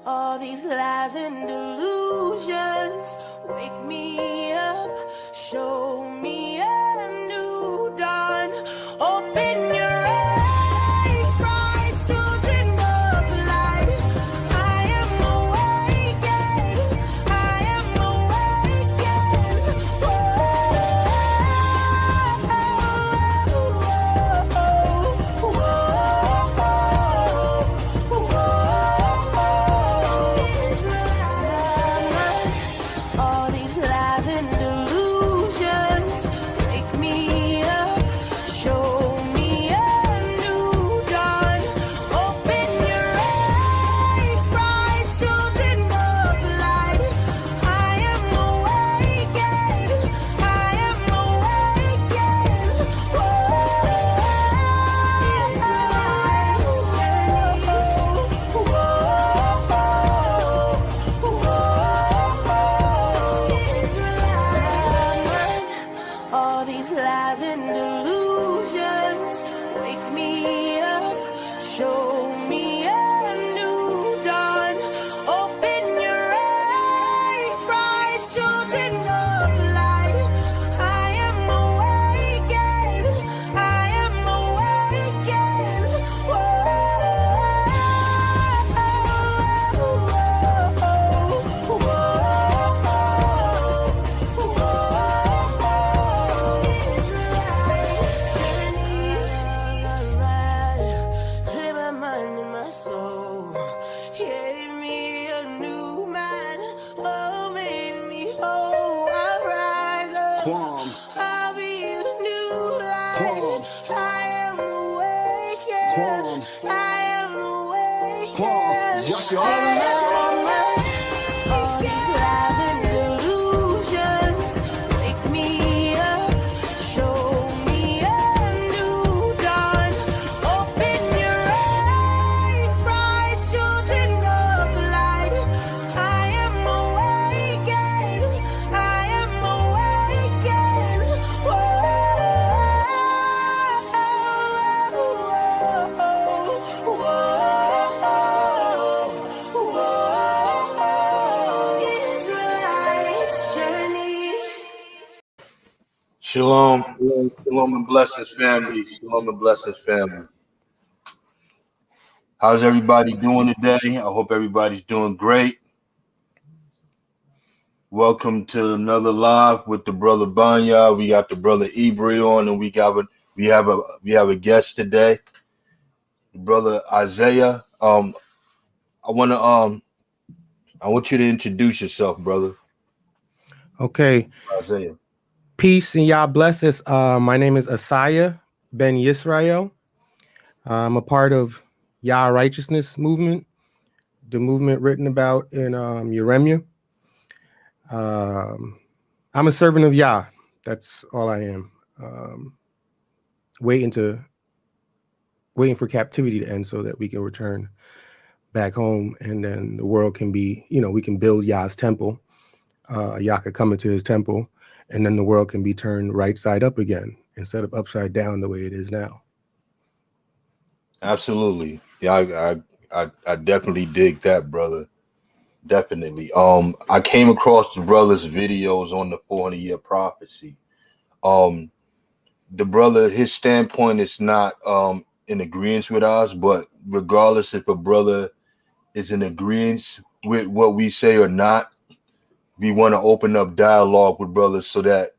All these lies and delusions wake me up, show me a new dawn. Open your eyes, rise, children of light. I am awakened, I am awakened. All these lies and delusions wake me up, show me a new dawn. Open your eyes, rise, children of light. I am awakened, I am awakened. All these lies and delusions wake me up, show me a new dawn. Open your eyes, rise, children of light. I am awakened, I am awakened. Clear my mind and my soul. Gave me a new mind. Oh, made me whole. I'll rise up. I'll be a new light. I am awakened. I am awakened. Yes, you are. I am awakened. All these lies and delusions wake me up, show me a new dawn. Open your eyes, rise, children of light. I am awakened, I am awakened. Israelite's journey. Shalom, shalom and blessings, family. Shalom and blessings, family. How's everybody doing today? I hope everybody's doing great. Welcome to another live with the brother Banya. We got the brother Ibri on, and we have a guest today, the brother Isaiah. I want you to introduce yourself, brother. Okay. Isaiah. Peace and Yah blesses. My name is Asaya Ben Yisrael. I'm a part of Yah Righteousness movement, the movement written about in Yeremia. I'm a servant of Yah. That's all I am. Waiting for captivity to end so that we can return back home, and then the world can be, we can build Yah's temple. Yah could come into his temple, and then the world can be turned right side up again instead of upside down the way it is now. Absolutely. Yeah, I definitely dig that, brother. Definitely. I came across the brother's videos on the 400-year prophecy. The brother, his standpoint is not in agreement with ours, but regardless if a brother is in agreement with what we say or not, we want to open up dialogue with brothers so that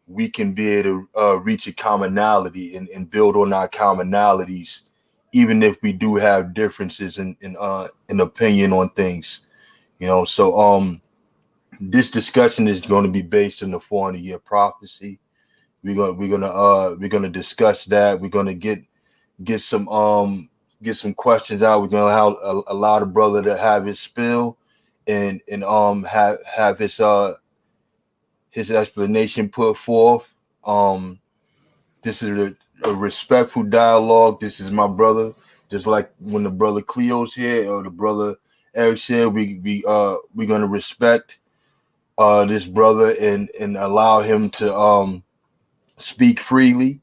we can be able to reach a commonality and build on our commonalities, even if we do have differences in opinion on things. So this discussion is going to be based on the 400-year prophecy. We're gonna discuss that. We're gonna get some questions out. We're gonna allow the brother to have his spill and have his explanation put forth. This is a respectful dialogue. This is my brother. Just like when the brother Cleo's here or the brother Eric said, we're gonna respect this brother and allow him to speak freely.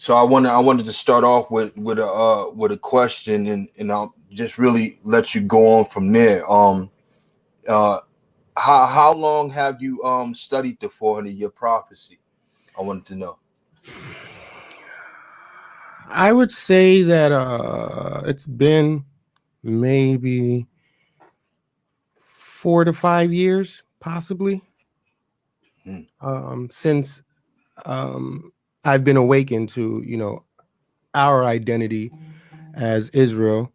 So I wanted to start off with a question, and I'll just really let you go on from there. Uh, how long have you studied the 400-year prophecy? I wanted to know. I would say that it's been maybe 4 to 5 years, possibly, since I've been awakened to, you know, our identity as Israel.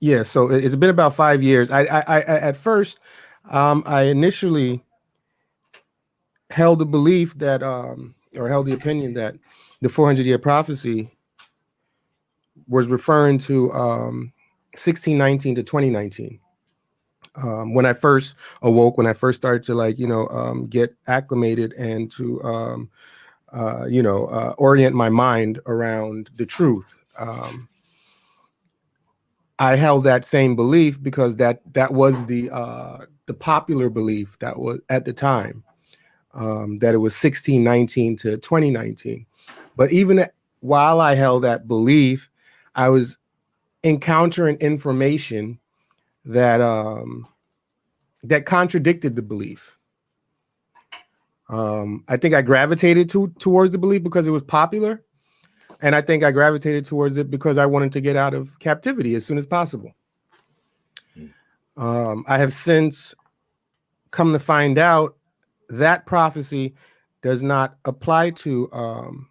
Yeah, so it's been about 5 years. I at first, I initially held the belief that, or held the opinion that the 400-year prophecy was referring to 1619 to 2019. When I first awoke, when I first started to, like, you know, get acclimated and to orient my mind around the truth. I held that same belief because that was the popular belief that was at the time, that it was 1619 to 2019. But even while I held that belief, I was encountering information that that contradicted the belief. I think I gravitated towards the belief because it was popular, and I think I gravitated towards it because I wanted to get out of captivity as soon as possible. I have since come to find out that prophecy does not apply to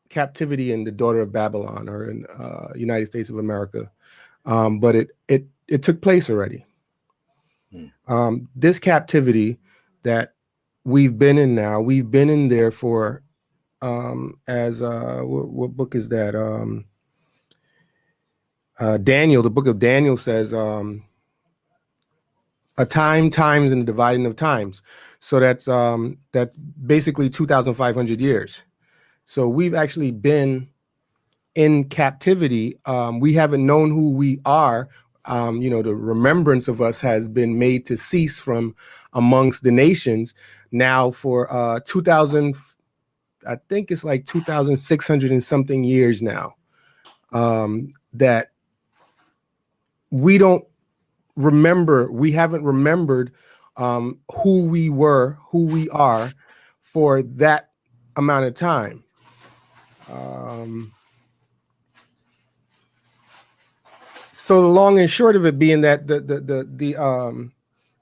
captivity in the daughter of Babylon or in United States of America, but it took place already. This captivity that we've been in now, we've been in there for as what book is that? Daniel, the book of Daniel says a time, times, and the dividing of times. So that's basically 2,500 years. So we've actually been in captivity. We haven't known who we are. You know, the remembrance of us has been made to cease from amongst the nations now for 2,000. I think it's like 2,600 and something years now, that we don't remember. We haven't remembered who we were, who we are for that amount of time. So the long and short of it being that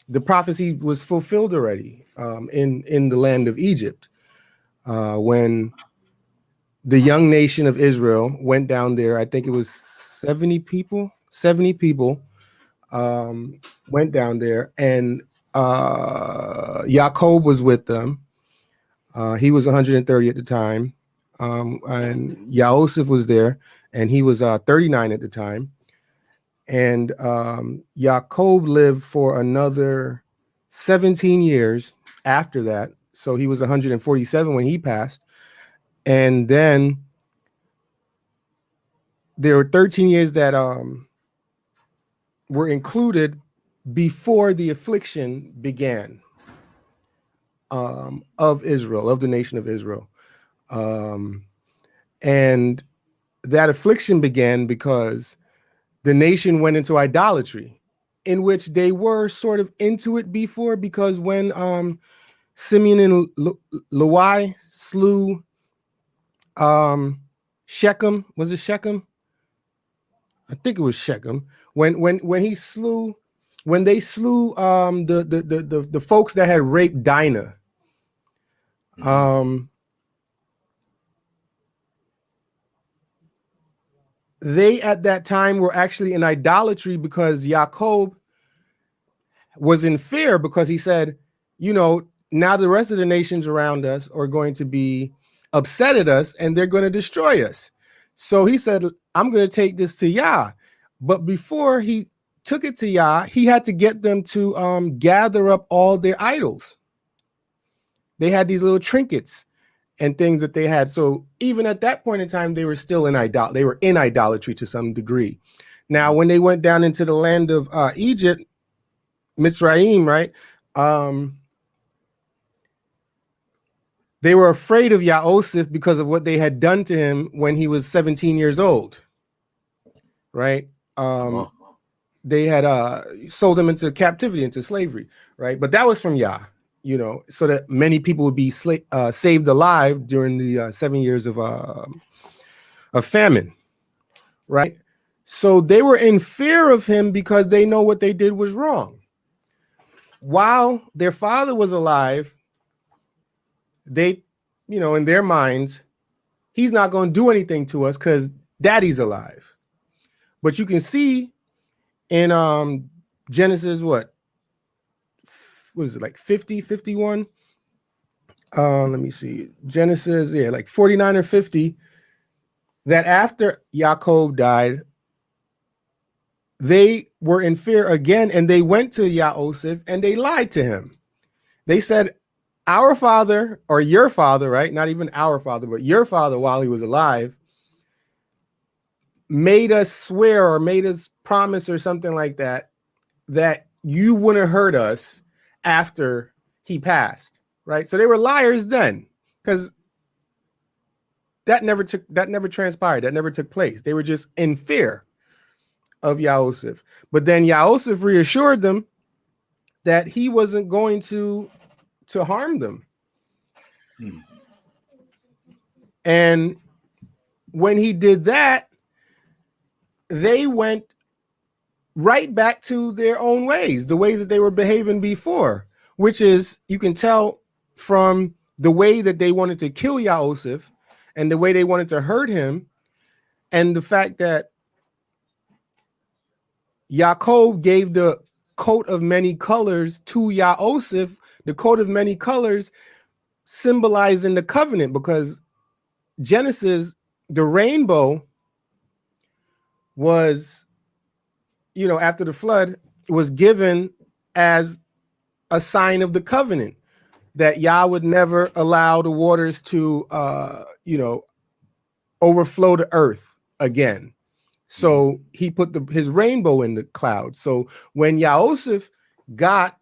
the prophecy was fulfilled already in the land of Egypt, when the young nation of Israel went down there. I think it was 70 people went down there, and Jacob was with them. He was 130 at the time, and Yahoseph was there, and he was 39 at the time. And Jacob lived for another 17 years after that, so he was 147 when he passed. And then there were 13 years that were included before the affliction began, of Israel, of the nation of Israel. And that affliction began because the nation went into idolatry, in which they were sort of into it before, because when Simeon and Levi slew Shechem, was it Shechem? I think it was Shechem. When they slew the folks that had raped Dinah. They at that time were actually in idolatry because Jacob was in fear, because he said, you know, now the rest of the nations around us are going to be upset at us and they're going to destroy us. So he said, I'm going to take this to Yah. But before he took it to Yah, he had to get them to gather up all their idols. They had these little trinkets and things that they had. So even at that point in time, they were still in idolatry to some degree. Now, when they went down into the land of Egypt, Mitzrayim, right? They were afraid of Yahoseph because of what they had done to him when he was 17 years old. Right? They had sold him into captivity, into slavery, right? But that was from Yah, you know, so that many people would be saved alive during the 7 years of famine, right? So they were in fear of him because they know what they did was wrong. While their father was alive, they, you know, in their minds, he's not going to do anything to us because daddy's alive. But you can see in Genesis, what is it, like 50, 51? Let me see. Genesis, yeah, like 49 or 50, that after Yaakov died, they were in fear again, and they went to Yahoseph and they lied to him. They said, our father, or your father, right? Not even our father, but your father, while he was alive, made us swear or made us promise or something like that, that you wouldn't hurt us after he passed, right? So they were liars then, because that never transpired. That never took place. They were just in fear of Yahoseph. But then Yahoseph reassured them that he wasn't going to harm them. And when he did that, they went right back to their own ways, the ways that they were behaving before, which is, you can tell from the way that they wanted to kill Yahoseph and the way they wanted to hurt him, and the fact that Yaakov gave the coat of many colors to Yahoseph, the coat of many colors symbolizing the covenant, because Genesis, the rainbow was, you know, after the flood, was given as a sign of the covenant, that Yah would never allow the waters to, you know, overflow the earth again. So he put his rainbow in the cloud. So when Yahoseph got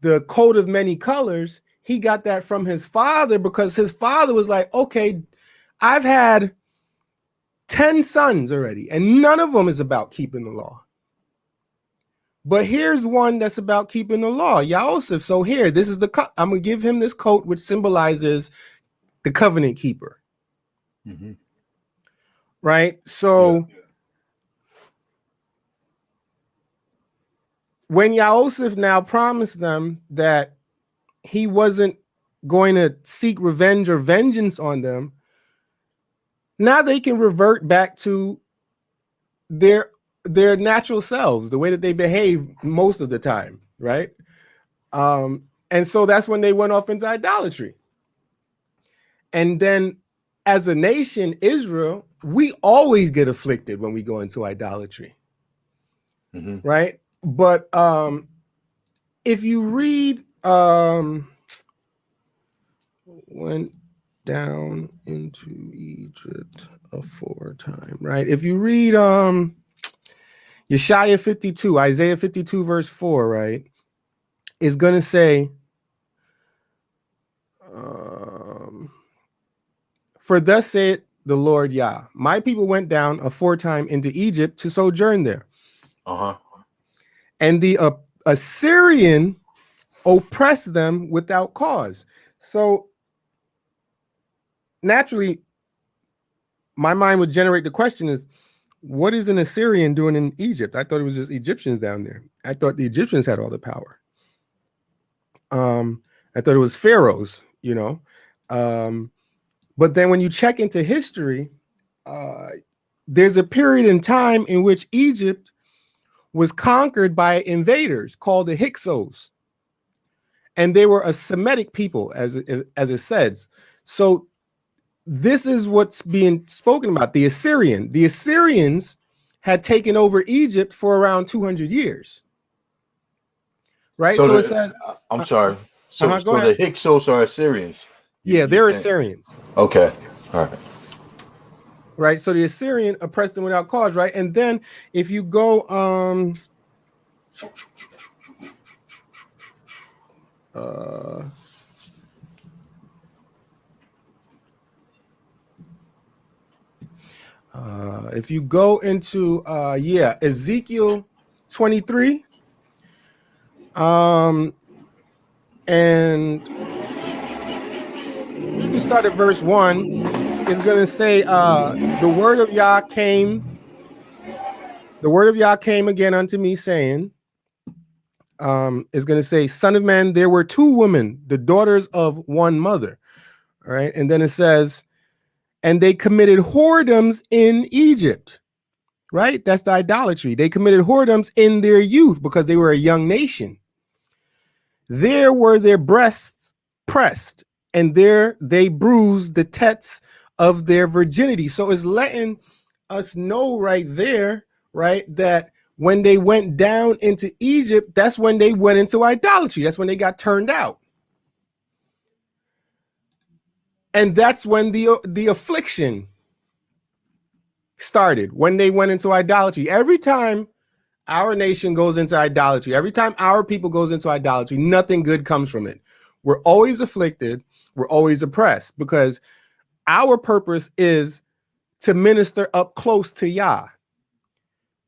the coat of many colors, he got that from his father, because his father was like, okay, I've had 10 sons already, and none of them is about keeping the law. But here's one that's about keeping the law, Yahoseph. So here, this is I'm going to give him this coat, which symbolizes the covenant keeper. Right? So when Yahoseph now promised them that he wasn't going to seek revenge or vengeance on them, now they can revert back to their natural selves, the way that they behave most of the time, right? And so that's when they went off into idolatry. And then as a nation, Israel, we always get afflicted when we go into idolatry, right? But if you read went down into Egypt aforetime, right? If you read Yeshaya 52, Isaiah 52 verse 4, right, is going to say, for thus saith the Lord Yah, my people went down aforetime into Egypt to sojourn there. And the Assyrian oppressed them without cause. So naturally, my mind would generate the question is, what is an Assyrian doing in Egypt? I thought it was just Egyptians down there. I thought the Egyptians had all the power. I thought it was pharaohs, you know. But then when you check into history, there's a period in time in which Egypt was conquered by invaders called the Hyksos. And they were a Semitic people, as it says. So this is what's being spoken about, the Assyrian. The Assyrians had taken over Egypt for around 200 years. Right? So it says, I'm sorry. So the Hyksos are Assyrians. They're Assyrians. Okay. All right. Right. So the Assyrian oppressed them without cause, right? And then if you go If you go into Ezekiel 23, and you can start at verse 1. It's going to say, the word of Yah came again unto me, saying, is going to say, son of man, there were two women, the daughters of one mother. All right. And then it says, and they committed whoredoms in Egypt. Right. That's the idolatry. They committed whoredoms in their youth because they were a young nation. There were their breasts pressed, and there they bruised the tets of their virginity. So it's letting us know right there, right, that when they went down into Egypt, that's when they went into idolatry. That's when they got turned out. And that's when the affliction started, when they went into idolatry. Every time our nation goes into idolatry, every time our people goes into idolatry, nothing good comes from it. We're always afflicted. We're always oppressed because our purpose is to minister up close to Yah.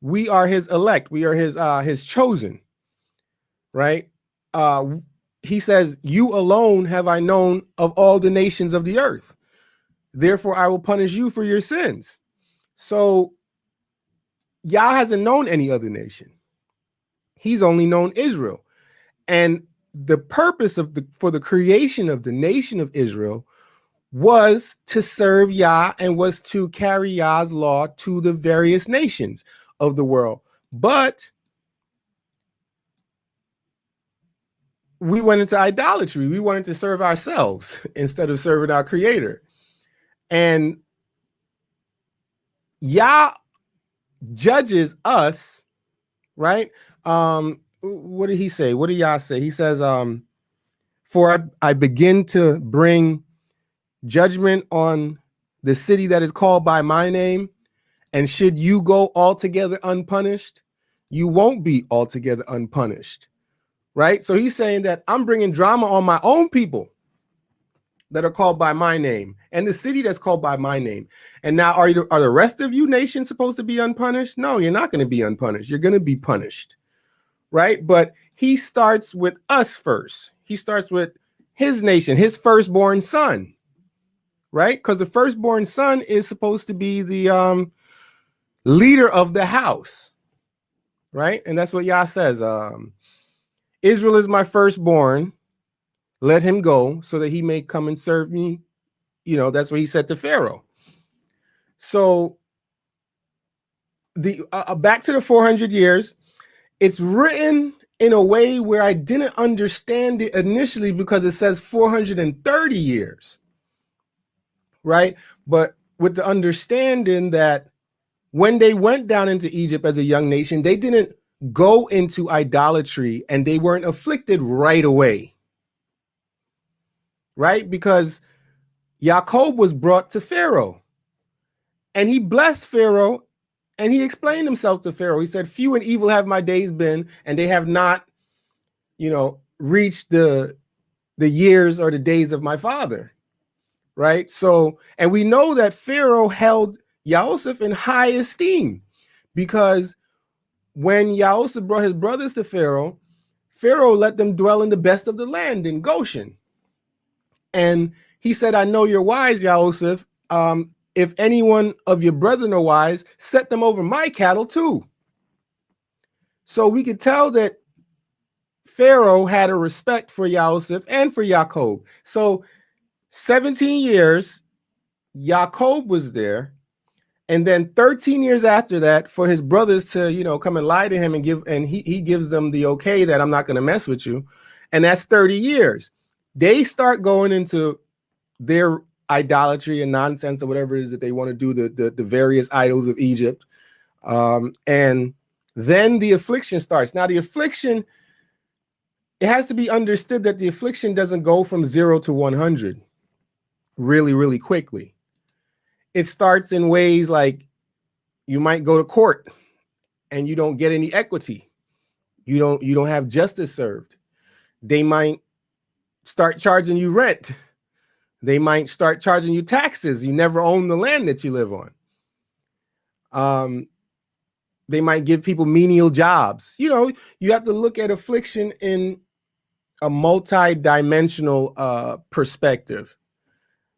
We are his elect. We are his chosen, right? He says, you alone have I known of all the nations of the earth. Therefore, I will punish you for your sins. So Yah hasn't known any other nation. He's only known Israel. And the purpose for the creation of the nation of Israel was to serve Yah and was to carry Yah's law to the various nations of the world. But we went into idolatry. We wanted to serve ourselves instead of serving our Creator. And Yah judges us, right? What did he say? What did Yah say? He says, for I begin to bring judgment on the city that is called by my name, and should you go altogether unpunished, you won't be altogether unpunished, right? So he's saying that I'm bringing drama on my own people that are called by my name and the city that's called by my name. And now are the rest of you nations supposed to be unpunished? No, you're not going to be unpunished. You're going to be punished, right? But he starts with us first. He starts with his nation, his firstborn son, right? Because the firstborn son is supposed to be the leader of the house, right? And that's what Yah says. Israel is my firstborn. Let him go so that he may come and serve me. You know, that's what he said to Pharaoh. So the back to the 400 years, it's written in a way where I didn't understand it initially because it says 430 years, right? But with the understanding that when they went down into Egypt as a young nation, they didn't go into idolatry and they weren't afflicted right away, right? Because Jacob was brought to Pharaoh and he blessed Pharaoh and he explained himself to Pharaoh. He said, few and evil have my days been, and they have not, reached the years or the days of my father, right? So, and we know that Pharaoh held Joseph in high esteem because when Joseph brought his brothers to Pharaoh, Pharaoh let them dwell in the best of the land in Goshen. And he said, I know you're wise, Joseph. If any one of your brethren are wise, set them over my cattle too. So we could tell that Pharaoh had a respect for Joseph and for Jacob. So 17 years, Jacob was there. And then 13 years after that, for his brothers to, come and lie to him and he gives them the okay that I'm not going to mess with you. And that's 30 years. They start going into their idolatry and nonsense or whatever it is that they want to do, the various idols of Egypt. And then the affliction starts. Now the affliction, it has to be understood that the affliction doesn't go from 0 to 100 really, really quickly. It starts in ways like you might go to court and you don't get any equity. You don't have justice served. They might start charging you rent. They might start charging you taxes. You never own the land that you live on. They might give people menial jobs. You know, you have to look at affliction in a multi-dimensional perspective,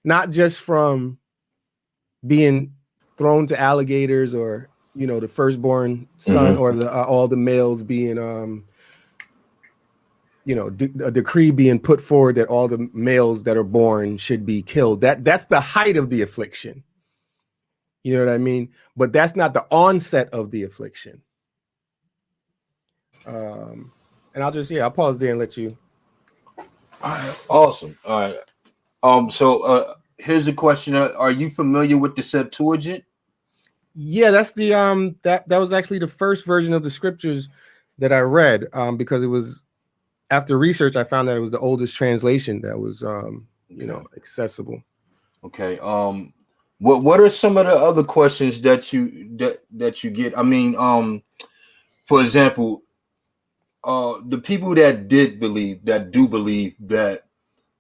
not just from being thrown to alligators, or, you know, the firstborn son, or the all the males being you know, a decree being put forward that all the males that are born should be killed. That's the height of the affliction. You know what I mean? But that's not the onset of the affliction. And I'll pause there and let you. All right, awesome. All right. So here's a question. Are you familiar with the Septuagint? Yeah, that's the that was actually the first version of the scriptures that I read, because it was, after research, I found that it was the oldest translation that was you know, accessible. Okay. What are some of the other questions that you get? I mean, for example, the people that do believe that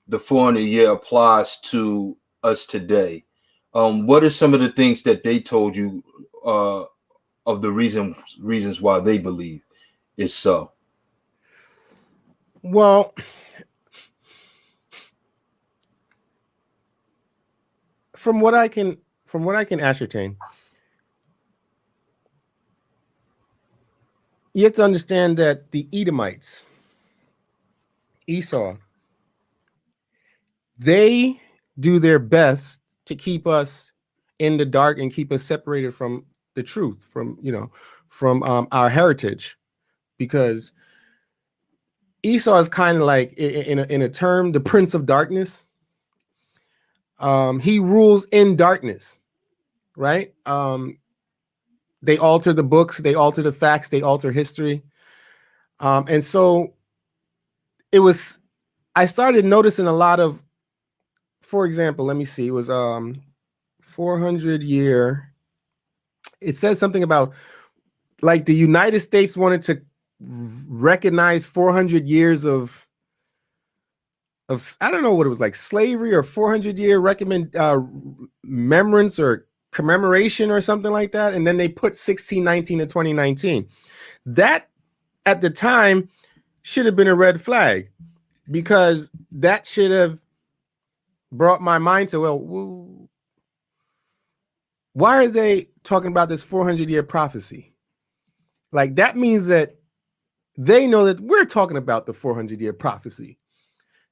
the 400-year applies to us today, what are some of the things that they told you of the reasons why they believe it's so? Well, from what I can ascertain, you have to understand that the Edomites, Esau, they do their best to keep us in the dark and keep us separated from the truth, from, you know, from our heritage, because Esau is kind of like, in a term, the prince of darkness. He rules in darkness, right? They alter the books, they alter the facts, they alter history. And so I started noticing a lot of, for example, let me see, it was 400-year. It says something about, like, the United States wanted to recognize 400 years of I don't know what it was, like slavery, or 400-year remembrance or commemoration or something like that. And then they put 1619 to 2019. That at the time should have been a red flag, because that should have brought my mind to, well, why are they talking about this 400-year prophecy? Like, that means that they know that we're talking about the 400-year prophecy.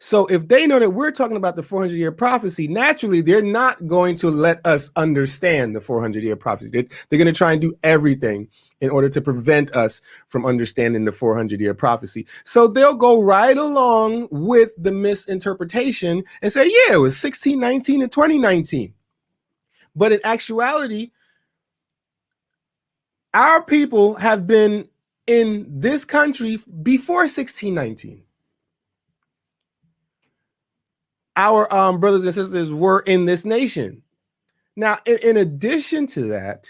So if they know that we're talking about the 400-year prophecy, naturally, they're not going to let us understand the 400-year prophecy. They're going to try and do everything in order to prevent us from understanding the 400-year prophecy. So they'll go right along with the misinterpretation and say, yeah, it was 1619 to 2019. But in actuality, our people have been in this country before 1619. Our brothers and sisters were in this nation. Now, in addition to that,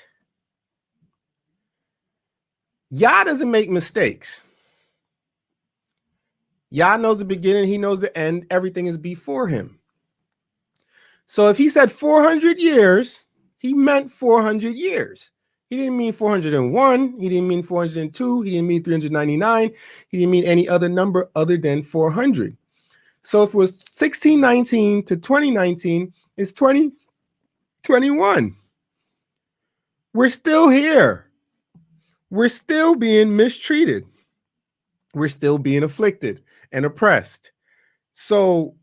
Yah doesn't make mistakes. Yah knows the beginning, he knows the end, everything is before him. So if he said 400 years, he meant 400 years. He didn't mean 401, he didn't mean 402, he didn't mean 399, he didn't mean any other number other than 400. So if it was 1619 to 2019, it's 2021. We're still here. We're still being mistreated. We're still being afflicted and oppressed. So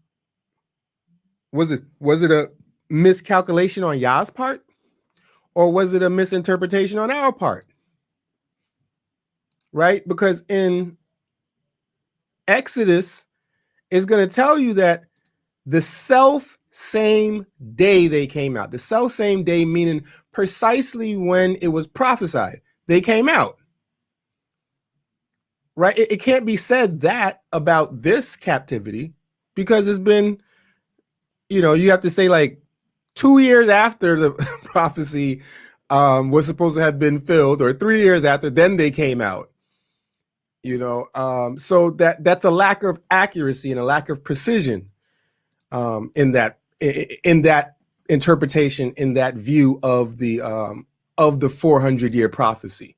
was it a miscalculation on Yah's part? Or was it a misinterpretation on our part? Right? Because in Exodus, it's going to tell you that the same day they came out, the same day, meaning precisely when it was prophesied, they came out. Right? It can't be said that about this captivity, because it's been, you know, you have to say like 2 years after the prophecy was supposed to have been filled, or 3 years after, then they came out. You know, so that's a lack of accuracy and a lack of precision in that interpretation, in that view of the of the 400-year prophecy.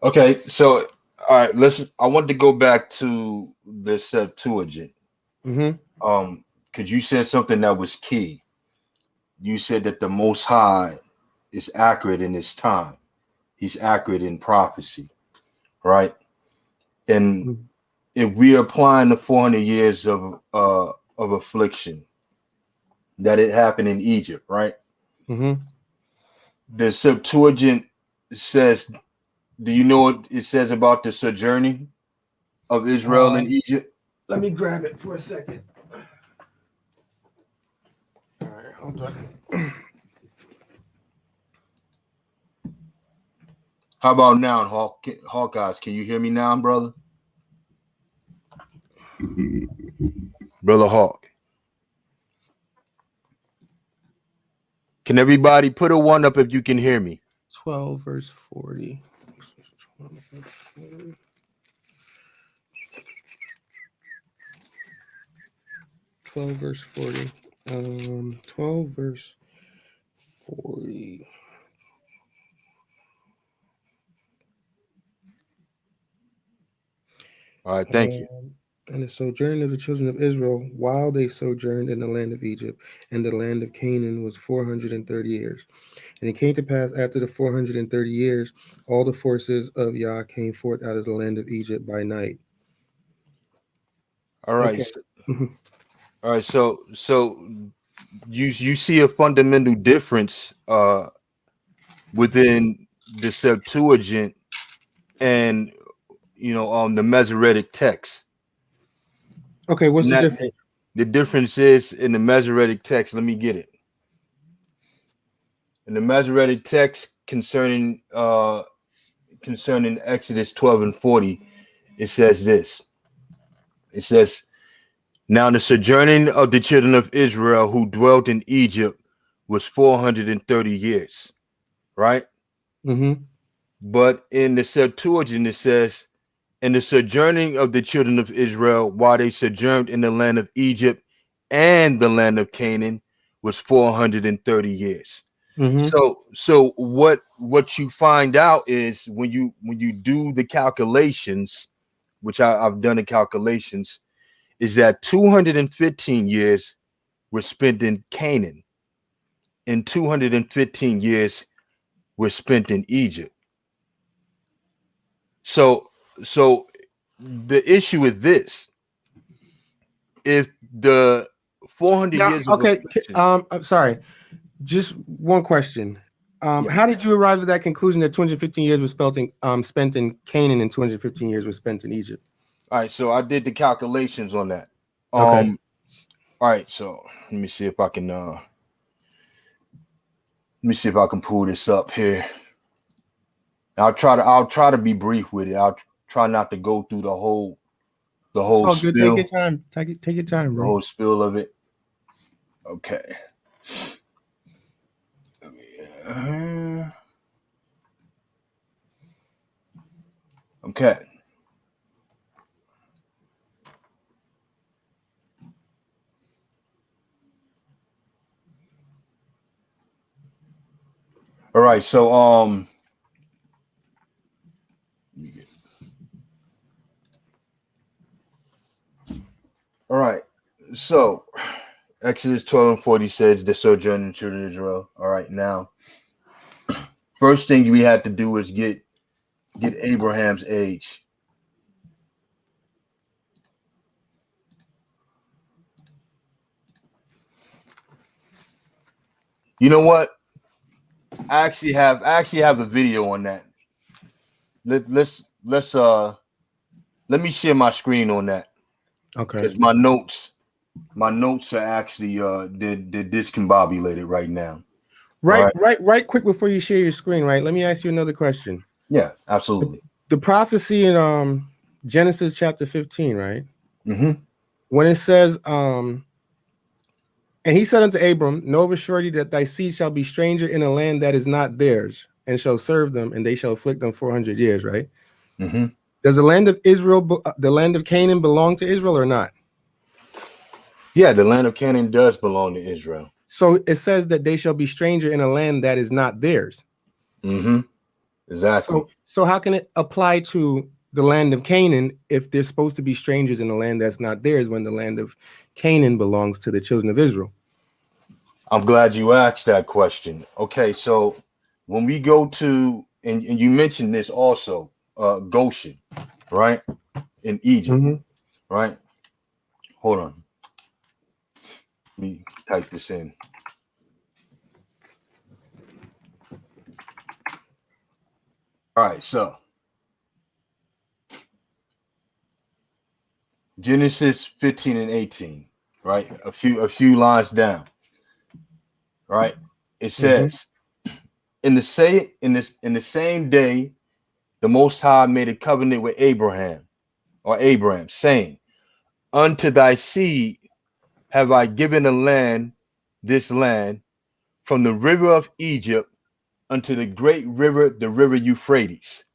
Okay, so all right, listen. I want to go back to the Septuagint. Because you said something that was key. You said that the Most High is accurate in his time. He's accurate in prophecy, right? And if we are applying the 400 years of affliction that it happened in Egypt, right? The Septuagint says, do you know what it says about the sojourning of Israel in Egypt? Let me grab it for a second. All right, hold on. How about now, Hawkeyes? Can you hear me now, brother? Brother Hawk. Can everybody put a 1 up if you can hear me? 12 verse 40. 12 verse 40. 12 verse 40. All right, thank you. And the sojourn of the children of Israel while they sojourned in the land of Egypt and the land of Canaan was 430 years. And it came to pass after the 430 years, all the forces of Yah came forth out of the land of Egypt by night. All right. Okay. All right. So you see a fundamental difference within the Septuagint and the Masoretic text. Okay, what's the difference? The difference is in the Masoretic text. Let me get it. In the Masoretic text concerning Exodus 12 and 40, it says this. It says, now the sojourning of the children of Israel who dwelt in Egypt was 430 years, right? But in the Septuagint, it says, and the sojourning of the children of Israel while they sojourned in the land of Egypt and the land of Canaan was 430 years. So what you find out is when you do the calculations, which I've done the calculations, is that 215 years were spent in Canaan and 215 years were spent in Egypt. So the issue is this: if the 400 years of affliction, I'm sorry, just one question. How did you arrive at that conclusion that 215 years was spent in Canaan and 215 years was spent in Egypt? All right, so I did the calculations on that. Okay. All right, so let me see if I can pull this up here. I'll try to be brief with it. I'll try not to go through the whole all spiel. good. Take your time. Take your time, bro. The whole spiel of it. Okay. Okay. All right, so all right, so Exodus 12 and 40 says the sojourning children of Israel. All right, now first thing we had to do is get Abraham's age. You know what? I actually have a video on that. Let me share my screen on that. Okay. Because my notes are actually they're discombobulated right now. Right quick before you share your screen, right? Let me ask you another question. Yeah, absolutely. The prophecy in Genesis chapter 15, right? When it says, and he said unto Abram, know of a surety that thy seed shall be stranger in a land that is not theirs, and shall serve them, and they shall afflict them 400 years, right? Does the land of Israel, the land of Canaan, belong to Israel or not? Yeah, the land of Canaan does belong to Israel. So it says that they shall be stranger in a land that is not theirs. Mm-hmm. Exactly. So how can it apply to the land of Canaan if they're supposed to be strangers in a land that's not theirs when the land of Canaan belongs to the children of Israel? I'm glad you asked that question. Okay, so when we go to, and you mentioned this also, Goshen, right? In Egypt, right? Hold on. Let me type this in. All right, so Genesis 15 and 18, right? A few lines down, right? It says, in the same day, the Most High made a covenant with Abraham, saying, unto thy seed have I given this land, from the river of Egypt unto the great river, the river Euphrates.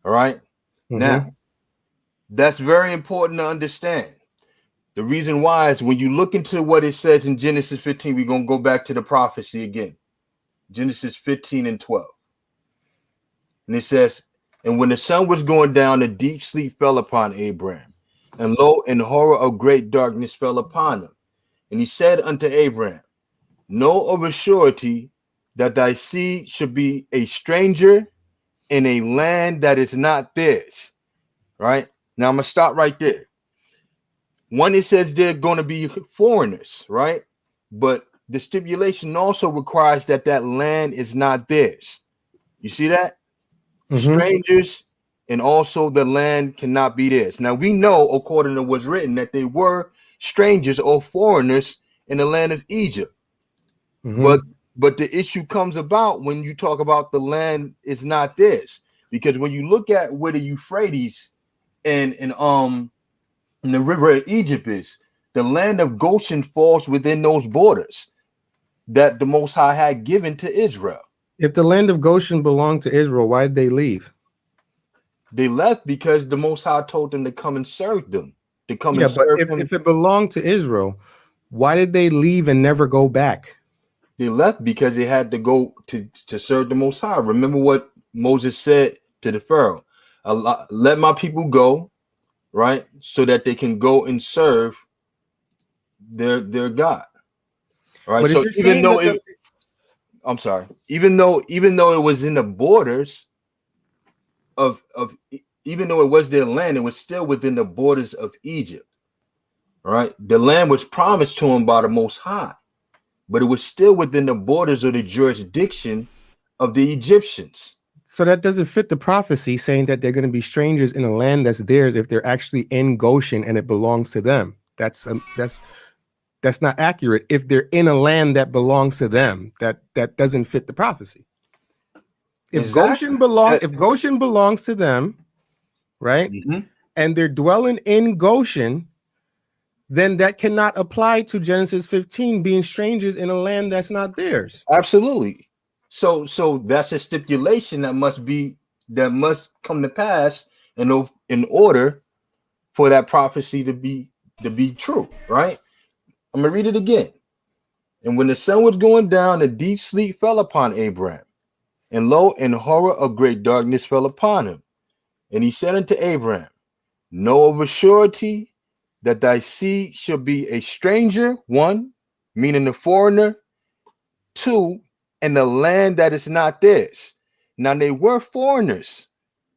All right. Now, that's very important to understand. The reason why is when you look into what it says in Genesis 15, we're going to go back to the prophecy again. Genesis 15 and 12. And it says, and when the sun was going down, a deep sleep fell upon Abraham. And lo, an horror of great darkness fell upon him. And he said unto Abraham, know of a surety that thy seed should be a stranger in a land that is not theirs. Right? Now I'm going to stop right there. One, it says they're going to be foreigners, right? But the stipulation also requires that land is not theirs. You see that? Strangers, and also the land cannot be theirs. Now we know, according to what's written, that they were strangers or foreigners in the land of Egypt. But the issue comes about when you talk about the land is not theirs, because when you look at where the Euphrates and the river of Egypt is, the land of Goshen falls within those borders that the Most High had given to Israel. If the land of Goshen belonged to Israel, why did they leave? They left because the Most High told them to come and serve them. But if it belonged to Israel, why did they leave and never go back? They left because they had to go to serve the Most High. Remember what Moses said to the Pharaoh: let my people go, right, so that they can go and serve their God. Right. But so even though even though it was in the borders of even though it was their land, it was still within the borders of Egypt. Right. The land was promised to them by the Most High, but it was still within the borders of the jurisdiction of the Egyptians. So that doesn't fit the prophecy saying that they're going to be strangers in a land that's theirs if they're actually in Goshen and it belongs to them. That's not accurate. If they're in a land that belongs to them, that doesn't fit the prophecy. If Goshen belongs to them, right, and they're dwelling in Goshen, then that cannot apply to Genesis 15 being strangers in a land that's not theirs. Absolutely. So that's a stipulation that must come to pass in order for that prophecy to be true, right? I'm gonna read it again. And when the sun was going down, a deep sleep fell upon Abraham, and lo, an horror of great darkness fell upon him. And he said unto Abraham, know of a surety that thy seed shall be a stranger, one, meaning a foreigner, two, in the land that is not theirs. Now they were foreigners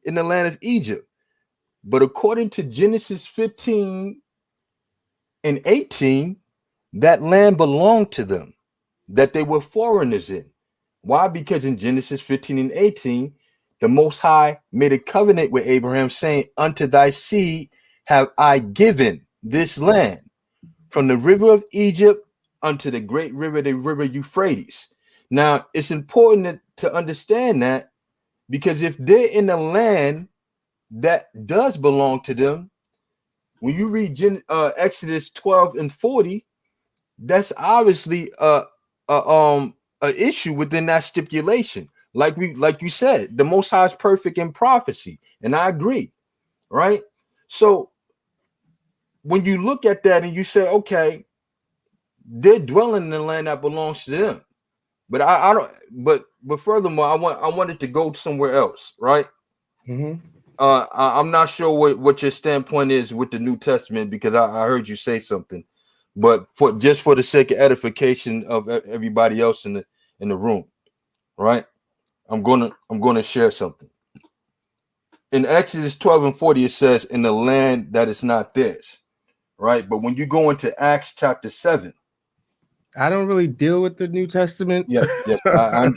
in the land of Egypt, but according to Genesis 15 and 18, that land belonged to them, that they were foreigners in. Why? Because in Genesis 15 and 18, the Most High made a covenant with Abraham, saying, unto thy seed have I given this land, from the river of Egypt unto the great river, the river Euphrates. Now, it's important to understand that, because if they're in a land that does belong to them, when you read Exodus 12 and 40, that's obviously an issue within that stipulation. Like you said, the Most High is perfect in prophecy, and I agree, right? So when you look at that and you say, okay, they're dwelling in the land that belongs to them. But I don't. But furthermore, I wanted to go somewhere else, right? Mm-hmm. I'm not sure what your standpoint is with the New Testament, because I heard you say something, but for the sake of edification of everybody else in the room, right? I'm gonna share something. In Exodus 12 and 40, it says, "In the land that is not theirs," right? But when you go into Acts chapter 7, I don't really deal with the New Testament. yes, I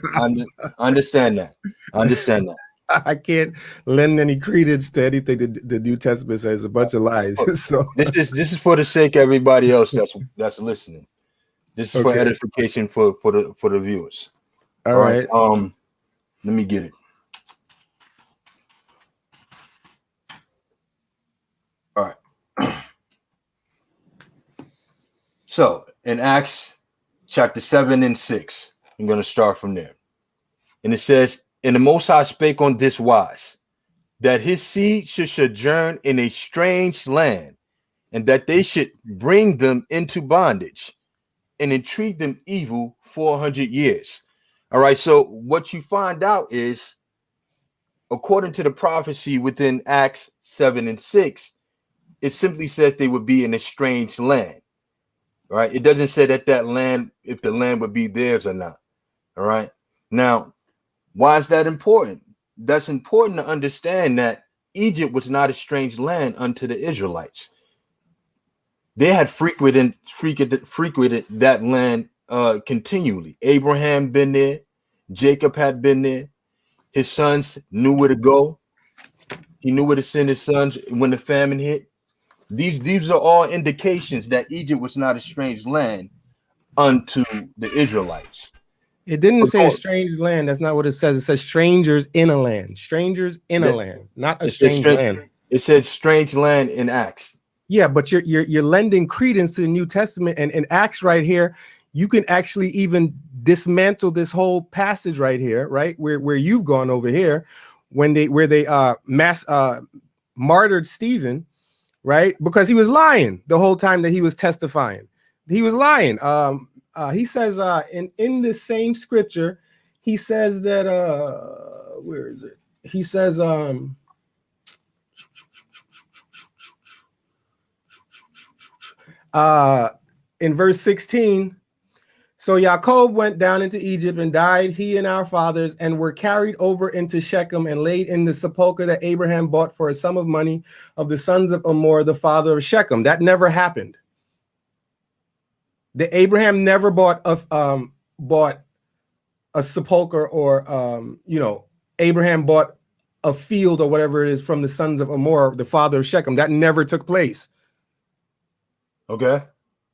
understand that. I understand that. I can't lend any credence to anything the New Testament says. A bunch of lies. So This is for the sake of everybody else that's listening. This is for okay. edification for the viewers. All All right. right. Let me get it. All right. So in Acts chapter 7 and 6, I'm going to start from there. And it says, "And the Most High spake on this wise, that his seed should sojourn in a strange land, and that they should bring them into bondage, and entreat them evil 400 years." All right. So what you find out is, according to the prophecy within Acts 7 and 6, it simply says they would be in a strange land. Right? It doesn't say that land, if the land would be theirs or not. All right. Now, why is that important? That's important to understand that Egypt was not a strange land unto the Israelites. They had frequented that land continually. Abraham been there, Jacob had been there. His sons knew where to go. He knew where to send his sons when the famine hit. These are all indications that Egypt was not a strange land unto the Israelites. It didn't But say a strange land. That's not what it says. It says strangers in a land. Strangers in a land, not a strange land. It said strange land in Acts. Yeah, but you're lending credence to the New Testament, and in Acts right here, you can actually even dismantle this whole passage right here, right? Where you've gone over here, where they martyred Stephen, right? Because he was lying the whole time that he was testifying. He was lying. He says in this same scripture, he says that where is it? He says in verse 16, "So Jacob went down into Egypt and died, he and our fathers, and were carried over into Shechem and laid in the sepulchre that Abraham bought for a sum of money of the sons of Hamor, the father of Shechem." That never happened. The Abraham never bought a sepulcher, or Abraham bought a field or whatever it is from the sons of Hamor, the father of Shechem. That never took place. Okay.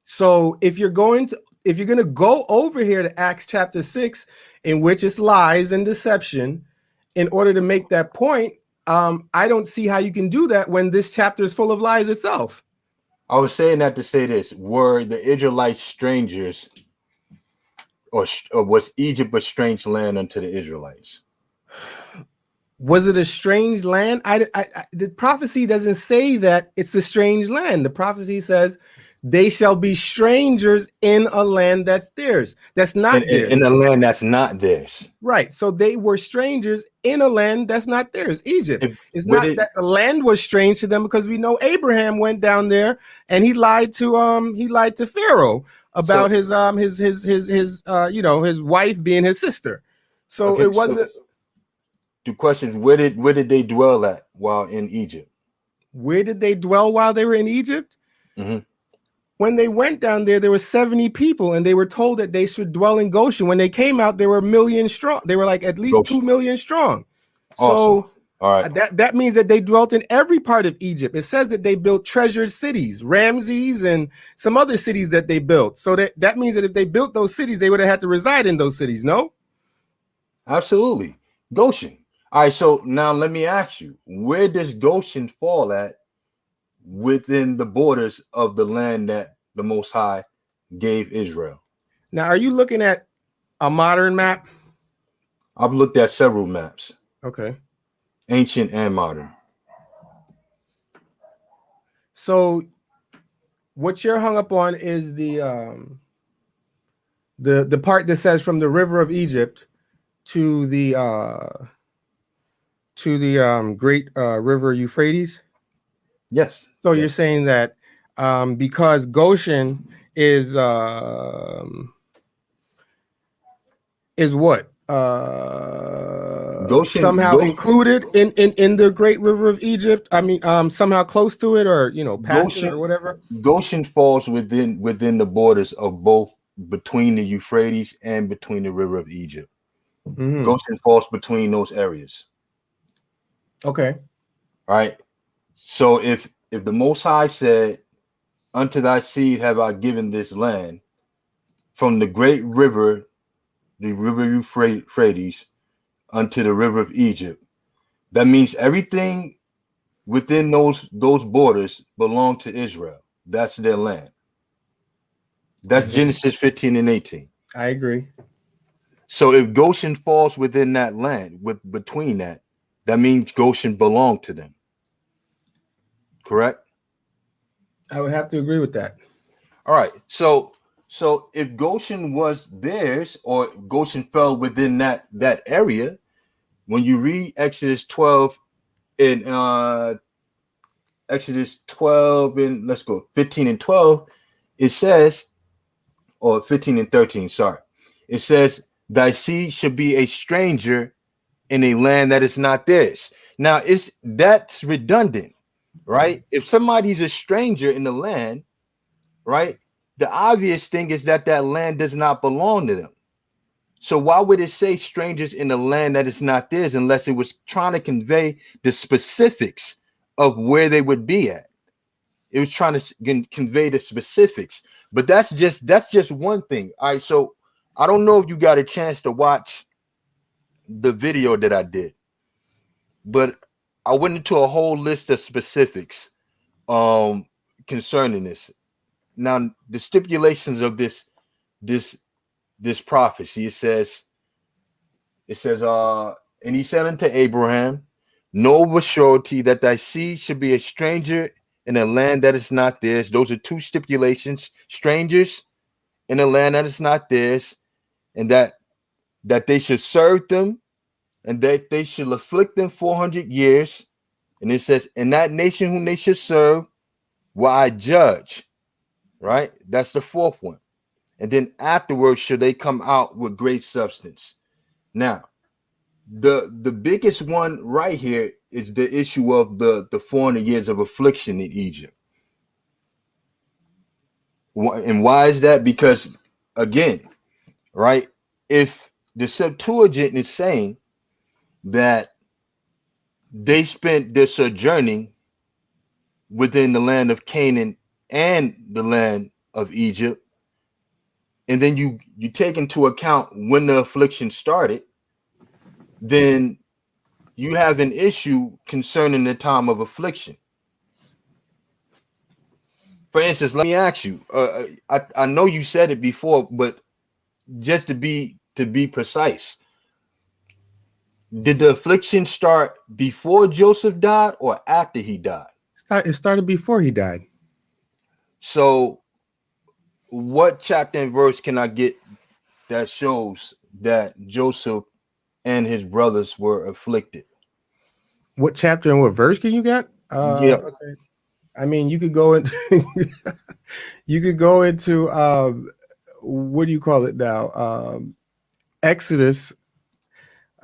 So if you're going to go over here to Acts chapter 6, in which it's lies and deception, in order to make that point, I don't see how you can do that when this chapter is full of lies itself. I was saying that to say this: were the Israelites strangers, or was Egypt a strange land unto the Israelites? Was it a strange land? The prophecy doesn't say that it's a strange land. The prophecy says they shall be strangers in a land that's theirs. That's not theirs. In a land that's not theirs. Right. So they were strangers in a land that's not theirs. Egypt. It's not that the land was strange to them, because we know Abraham went down there and he lied to Pharaoh about his wife being his sister. So it wasn't. The question is, where did they dwell at while in Egypt? Where did they dwell while they were in Egypt? Mm-hmm. When they went down there were 70 people, and they were told that they should dwell in Goshen. When they came out, they were 1 million strong. They were like at least Goshen. 2 million strong. Awesome. So all right, that means that they dwelt in every part of Egypt. It says that they built treasured cities, Ramses, and some other cities that they built. So that means that if they built those cities, they would have had to reside in those cities. No? Absolutely. Goshen. All right, so now let me ask you, where does Goshen fall at within the borders of the land that the Most High gave Israel? Now, are you looking at a modern map? I've looked at several maps. Okay. Ancient and modern. So what you're hung up on is the The part that says from the river of Egypt to the great river Euphrates. Yes. So yes. you're saying that because Goshen is what? Somehow included in the great river of Egypt. I mean, somehow close to it, or past it, or whatever. Goshen falls within the borders of both, between the Euphrates and between the river of Egypt. Mm-hmm. Goshen falls between those areas. Okay. All right. So if the Most High said, "Unto thy seed have I given this land," from the great river, the river Euphrates, unto the river of Egypt, that means everything within those borders belong to Israel. That's their land. That's Genesis 15 and 18. I agree. So if Goshen falls within that land, between that means Goshen belonged to them. Correct? I would have to agree with that. All right. So if Goshen was theirs, or Goshen fell within that area, when you read Exodus 12 and Exodus 12 and let's go 15 and 12, it says, or 15 and 13, sorry. It says, "Thy seed should be a stranger in a land that is not theirs." Now, that's redundant, right? If somebody's a stranger in the land, right, the obvious thing is that land does not belong to them. So why would it say strangers in a land that is not theirs, unless it was trying to convey the specifics of where they would be at? It was trying to convey the specifics, but that's just one thing. All right, so I don't know if you got a chance to watch the video that I did, but I went into a whole list of specifics concerning this. Now, the stipulations of this prophecy, it says, and he said unto Abraham, "Know with surety that thy seed should be a stranger in a land that is not theirs." Those are two stipulations: strangers in a land that is not theirs, and that they should serve them, and that they should afflict them 400 years. And it says, "In that nation whom they should serve will I judge." Right? That's the fourth one. And then afterwards should they come out with great substance. Now, the biggest one right here is the issue of the 400 years of affliction in Egypt. And why is that? Because, again, right, if the Septuagint is saying that they spent their sojourning within the land of Canaan and the land of Egypt, and then you take into account when the affliction started, then you have an issue concerning the time of affliction. For instance, let me ask you, I know you said it before, but just to be precise, did the affliction start before Joseph died or after he died? It started before he died. So what chapter and verse can I get that shows that Joseph and his brothers were afflicted? What chapter and what verse can you get? Yeah. Okay. I mean, you could go into what do you call it now? Exodus.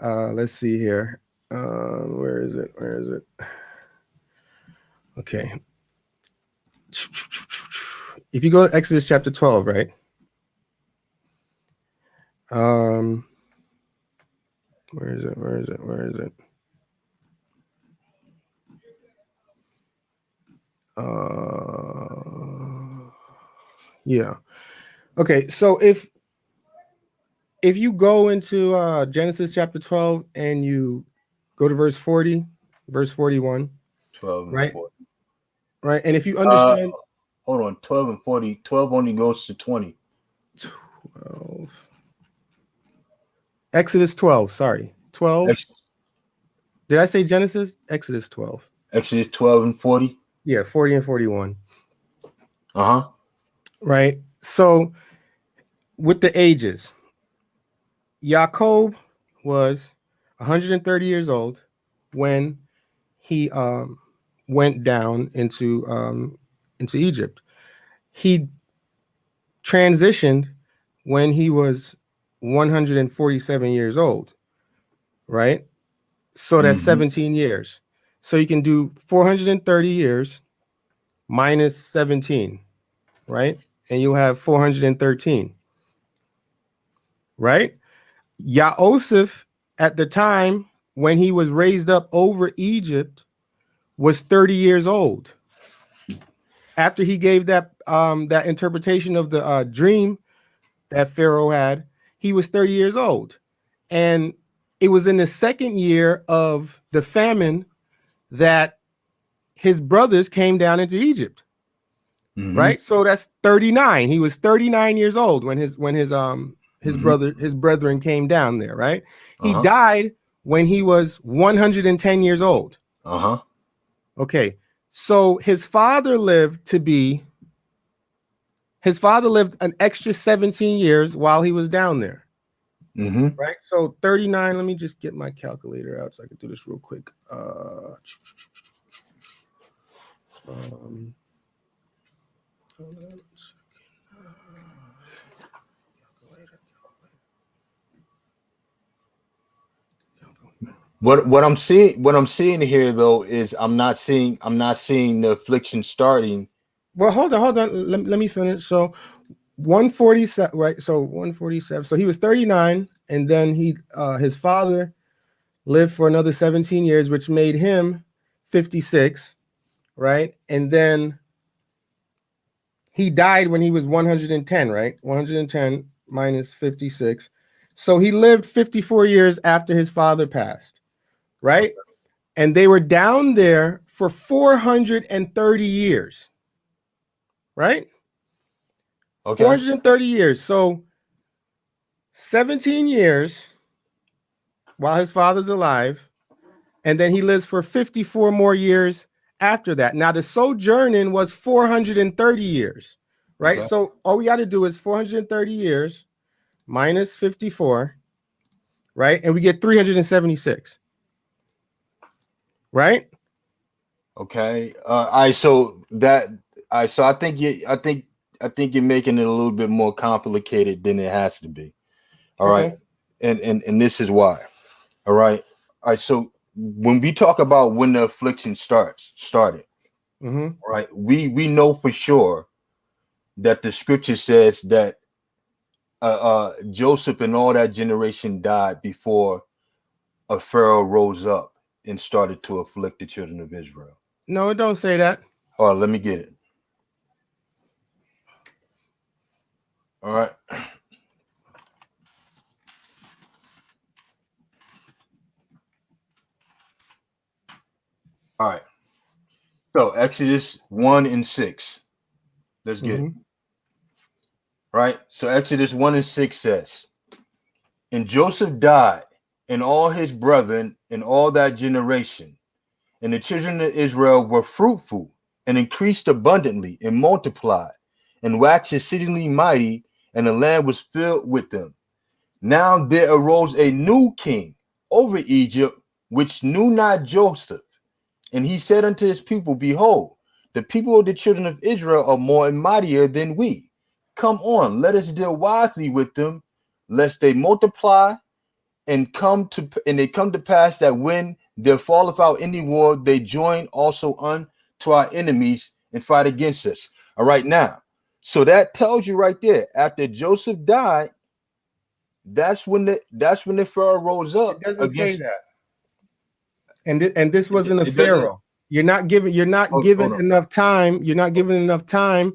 Let's see here. Where is it? Okay. If you go to Exodus chapter 12, right? Where is it? Yeah. Okay, so if you go into Genesis chapter 12 and you go to verse 40, verse 41, 12 and right? 40. Right. And if you understand, hold on, 12 and 40, 12 only goes to 20. 12. Exodus 12, sorry. 12. Did I say Genesis? Exodus 12. Exodus 12 and 40? Yeah, 40 and 41. Uh-huh. Right. So with the ages, Jacob was 130 years old when he went down into Egypt. He transitioned when he was 147 years old, right? So that's 17 years. So you can do 430 years minus 17, right? And you'll have 413, right? Yosef, at the time when he was raised up over Egypt, was 30 years old. After he gave that that interpretation of the dream that Pharaoh had, he was 30 years old. And it was in the second year of the famine that his brothers came down into Egypt. Right? So that's 39. He was 39 years old when his brethren came down there, right? He died when he was 110 years old. Okay. So his father lived an extra 17 years while he was down there. Right? So 39, let me just get my calculator out so I can do this real quick. What I'm seeing here though is I'm not seeing the affliction starting. Well, hold on. Let me finish. So 147, right? So 147. So he was 39, and then his father lived for another 17 years, which made him 56, right? And then he died when he was 110, right? 110 minus 56. So he lived 54 years after his father passed, right? And they were down there for 430 years, right? Okay. 430 years. So 17 years while his father's alive, and then he lives for 54 more years after that. Now, the sojourning was 430 years, right? Okay. So all we got to do is 430 years minus 54, right? And we get 376, right? Okay. All right. So I think you're making it a little bit more complicated than it has to be. All right. And this is why. All right. All right. So when we talk about when the affliction started, right? We know for sure that the scripture says that Joseph and all that generation died before a Pharaoh rose up and started to afflict the children of Israel. No, it don't say that. Hold on, let me get it. All right. All right. So Exodus 1:6. Let's get it. Right. So Exodus 1:6 says, and Joseph died, and all his brethren, and all that generation, and the children of Israel were fruitful, and increased abundantly, and multiplied, and waxed exceedingly mighty, and the land was filled with them. Now there arose a new king over Egypt, which knew not Joseph. And he said unto his people, behold, the people of the children of Israel are more and mightier than we. Come on, let us deal wisely with them, lest they multiply and they come to pass that when there falleth out any war, they join also unto our enemies and fight against us. All right, now, so that tells you right there, after Joseph died, that's when the Pharaoh rose up. It doesn't say that. And this wasn't a Pharaoh. You're not given enough time. You're not given enough time.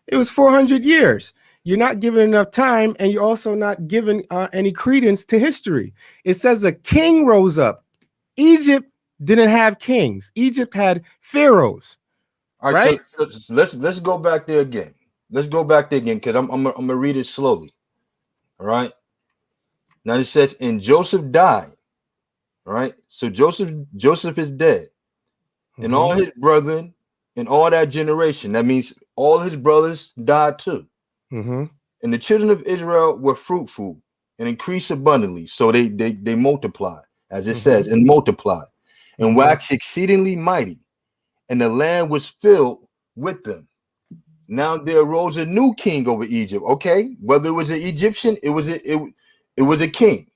It was 400 years. You're not given enough time, and you're also not given any credence to history. It says a king rose up. Egypt didn't have kings. Egypt had pharaohs. All right, right? So let's go back there again. Let's go back there again because I'm gonna read it slowly. All right. Now it says, and Joseph died. All right. So Joseph is dead, and all his brethren and all that generation. That means all his brothers died too. And the children of Israel were fruitful and increased abundantly. So they multiplied, as it says, and multiplied, and waxed exceedingly mighty, and the land was filled with them. Now there arose a new king over Egypt. Okay, whether it was an Egyptian, it was a king.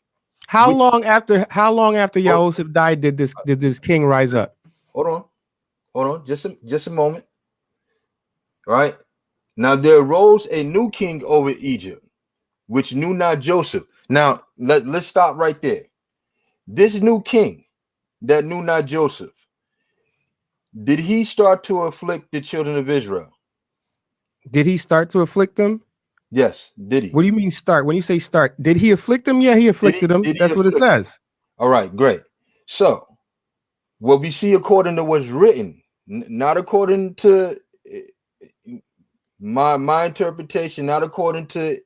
How long after Yahusuf died did this king rise up? Hold on, just a moment. All right. Now there arose a new king over Egypt, which knew not Joseph. Now let's stop right there. This new king that knew not Joseph, did he start to afflict the children of Israel? Did he start to afflict them? Yes. Did he? What do you mean start? When you say start, did he afflict them? Yeah, he afflicted them. That's what it says. All right, great. So what we see according to what's written, not according to my interpretation, not according to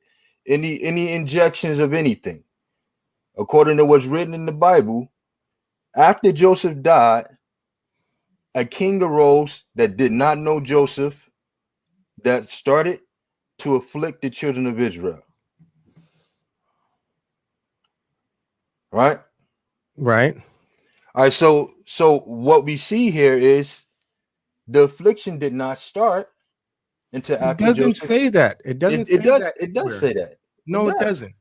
any injections of anything. According to what's written in the Bible, after Joseph died, a king arose that did not know Joseph, that started to afflict the children of Israel. Right? Right. All right. So what we see here is the affliction did not start until after Joseph. It doesn't say that. It doesn't say that. It does say that. No, it doesn't.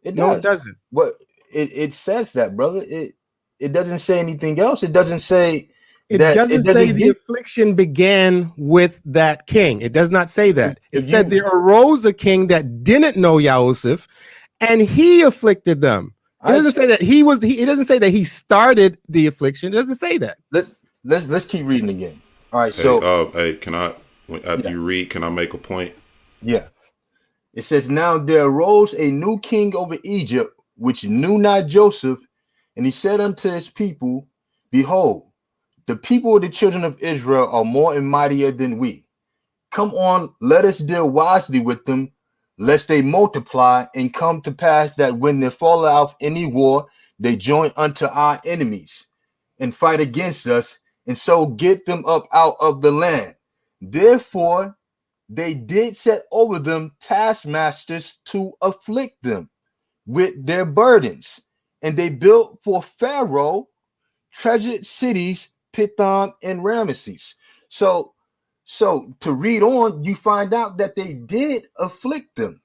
It no, does. It doesn't. What it says that, brother. It doesn't say anything else. It doesn't say that. It doesn't say the affliction began with that king. It does not say that. It said there arose a king that didn't know Yahusuf, and he afflicted them. It doesn't say that he was. It doesn't say that he started the affliction. It doesn't say that. Let's keep reading again. All right. Hey, can I? After you read, can I make a point? Yeah. It says, now there arose a new king over Egypt, which knew not Joseph, and he said unto his people, behold, the people of the children of Israel are more and mightier than we. Come on, let us deal wisely with them, lest they multiply, and come to pass that when there fall out any war, they join unto our enemies and fight against us, and so get them up out of the land. Therefore, they did set over them taskmasters to afflict them with their burdens. And they built for Pharaoh treasured cities, Pithom and Ramesses. So to read on, you find out that they did afflict them.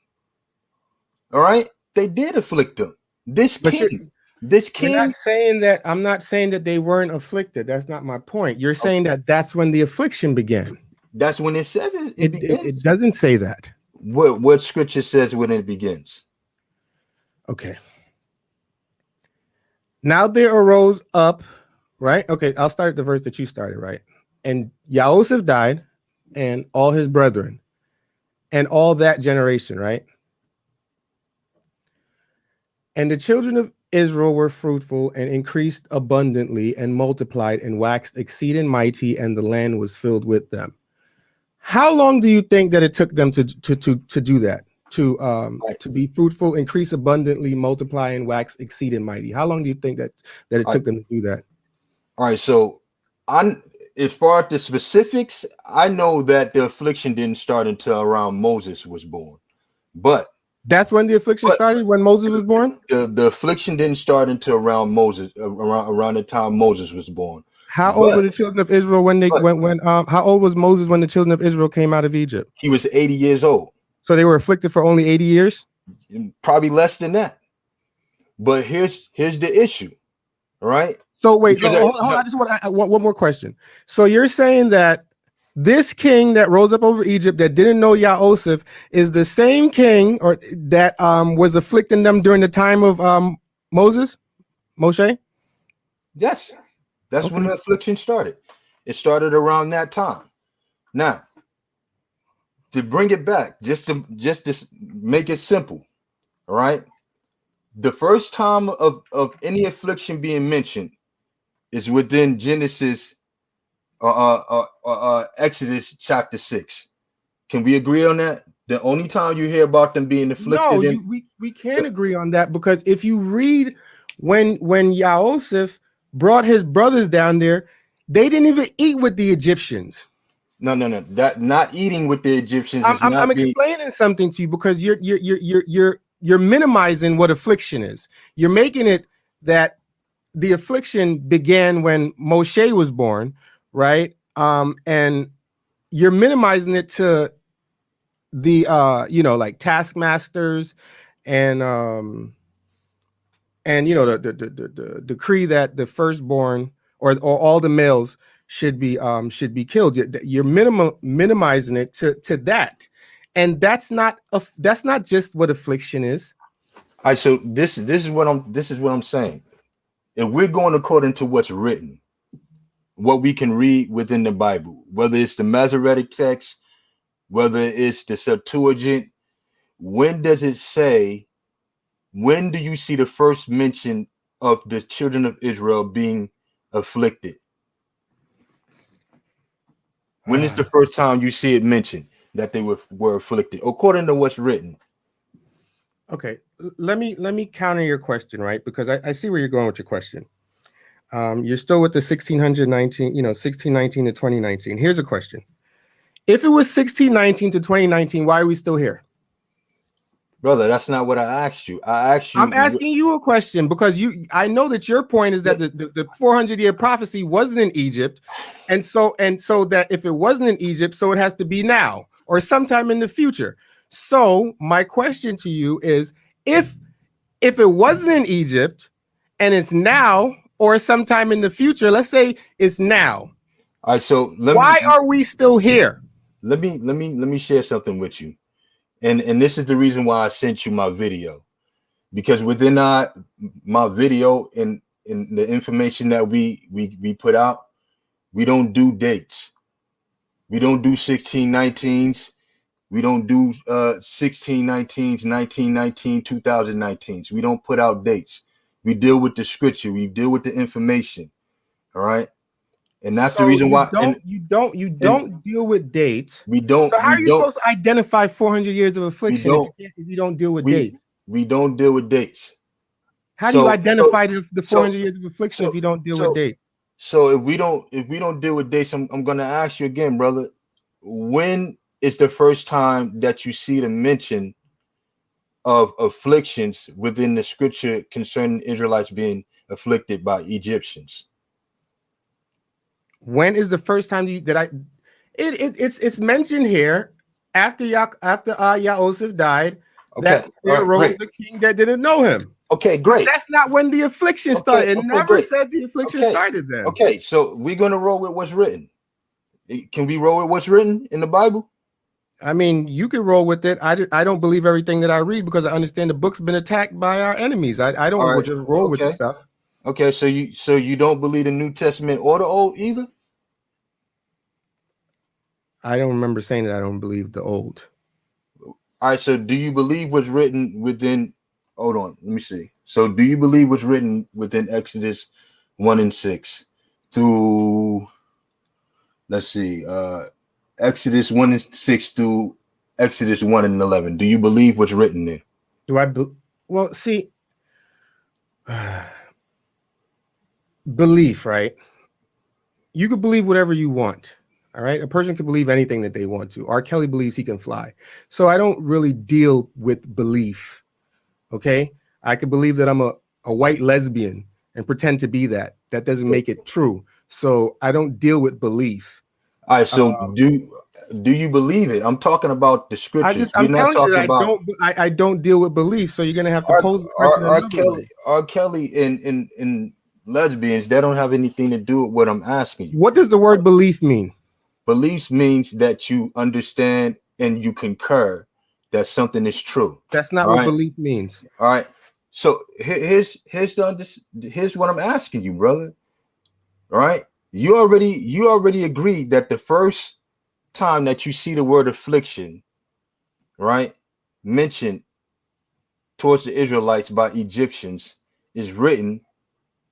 All right? They did afflict them. This king. You're not saying that. I'm not saying that they weren't afflicted. That's not my point. You're saying that that's when the affliction began. That's when it says it begins. It doesn't say that. What scripture says when it begins? Okay. Now there arose up, right? Okay, I'll start the verse that you started, right? And Yahusuf died, and all his brethren, and all that generation, right? And the children of Israel were fruitful and increased abundantly and multiplied and waxed exceeding mighty, and the land was filled with them. How long do you think that it took them to do that? To be fruitful, increase abundantly, multiply, and wax exceeding mighty. How long do you think that it took them to do that? All right, so as far as the specifics, I know that the affliction didn't start until around Moses was born. But that's when the affliction started, when Moses was born? The affliction didn't start until around the time Moses was born. How old were the children of Israel how old was Moses when the children of Israel came out of Egypt? He was 80 years old. So they were afflicted for only 80 years? Probably less than that. But here's the issue. All right. So wait, I just want one more question. So you're saying that this king that rose up over Egypt that didn't know Yahusuf is the same king or that was afflicting them during the time of Moshe? Yes. That's when the affliction started. It started around that time. Now, to bring it back, just to make it simple, all right? The first time of any affliction being mentioned is within Genesis Exodus chapter 6. Can we agree on that? The only time you hear about them being afflicted. No, we can't agree on that, because if you read when Yahusuf brought his brothers down there, they didn't even eat with the Egyptians. No. That not eating with the Egyptians is I'm not being. explaining something to you because you're minimizing what affliction is. You're making it that the affliction began when Moshe was born, right? And you're minimizing it to the like taskmasters and the decree that the firstborn or all the males should be killed. You're minimizing it to that, and that's not just what affliction is. All right, so this is what I'm saying. If we're going according to what's written, what we can read within the Bible, whether it's the Masoretic text, whether it's the Septuagint, when does it say? When do you see the first mention of the children of Israel being afflicted? When is the first time you see it mentioned that they were afflicted, according to what's written? Okay, let me counter your question, right? Because I see where you're going with your question. You're still with the 1619, 1619 to 2019. Here's a question. If it was 1619 to 2019, why are we still here? Brother, that's not what I asked you. I asked you. I'm asking you a question because I know that your point is that the 400-year prophecy wasn't in Egypt. And so that if it wasn't in Egypt, so it has to be now or sometime in the future. So my question to you is if it wasn't in Egypt and it's now or sometime in the future, let's say it's now. All right, so why are we still here? Let me share something with you. And this is the reason why I sent you my video, because within my video and in the information that we put out, we don't do dates. We don't do 1619s. We don't do 1619s, 1919, 2019s. We don't put out dates. We deal with the scripture. We deal with the information. All right. And that's the reason why you don't deal with dates. We don't. So how are you supposed to identify 400 years of affliction if you don't deal with dates? We don't deal with dates. How do you identify the 400 years of affliction if you don't deal with dates? So if we don't deal with dates, I'm going to ask you again, brother. When is the first time that you see the mention of afflictions within the scripture concerning Israelites being afflicted by Egyptians? When is the first time it's mentioned here after Yahoseph died, that there arose a king that didn't know him. Okay, great. That's not when the affliction started. It never said the affliction started then. Okay, so we're gonna roll with what's written. Can we roll with what's written in the Bible? I mean, you can roll with it. I don't believe everything that I read because I understand the book's been attacked by our enemies. I don't just roll with the stuff. Okay, so you don't believe the New Testament or the Old either? I don't remember saying that I don't believe the Old. All right, so do you believe what's written within? Hold on, let me see. So do you believe what's written within Exodus 1 and 6 through, let's see, Exodus 1 and 6 through Exodus 1 and 11? Do you believe what's written there? Do I? Well, see, belief, right? You could believe whatever you want. All right. A person can believe anything that they want to. R. Kelly believes he can fly. So I don't really deal with belief. Okay. I could believe that I'm a white lesbian and pretend to be that. That doesn't make it true. So I don't deal with belief. All right. So do you believe it? I'm talking about the scriptures. I'm telling you that I don't deal with belief. So you're gonna have to pose the question. R. Kelly and lesbians, they don't have anything to do with what I'm asking you. What does the word belief mean? Beliefs means that you understand and you concur that something is true. That's not what belief means. All right. So here's what I'm asking you, brother. All right. You already agreed that the first time that you see the word affliction, right, mentioned towards the Israelites by Egyptians is written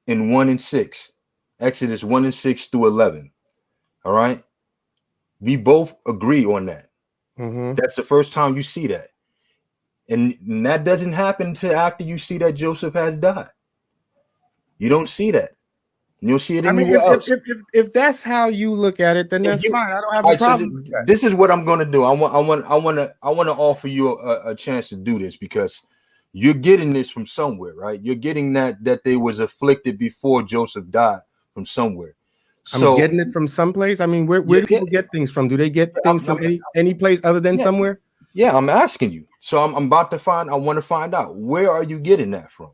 in 1 and 6, Exodus 1 and 6 through 11. All right. We both agree on that. Mm-hmm. That's the first time you see that. And that doesn't happen until after you see that Joseph has died. You don't see that. You'll see it I mean, anywhere else. if that's how you look at it, then that's fine. I don't have a problem with that. This is what I'm going to do. I want to offer you a chance to do this, because you're getting this from somewhere, right? You're getting that they was afflicted before Joseph died from somewhere. So I'm getting it from someplace. I mean, where do people get things from? Do they get things from any place other than somewhere? Yeah, I'm asking you. So I'm about to I want to find out, where are you getting that from?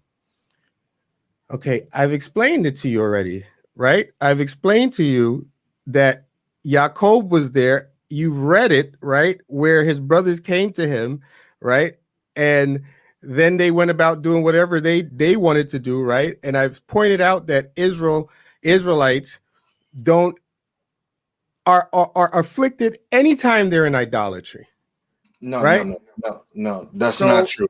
Okay, I've explained it to you already, right? I've explained to you that Jacob was there. You read it, right? Where his brothers came to him, right? And then they went about doing whatever they wanted to do, right? And I've pointed out that Israelites are afflicted anytime they're in idolatry. No, right? no. That's not true.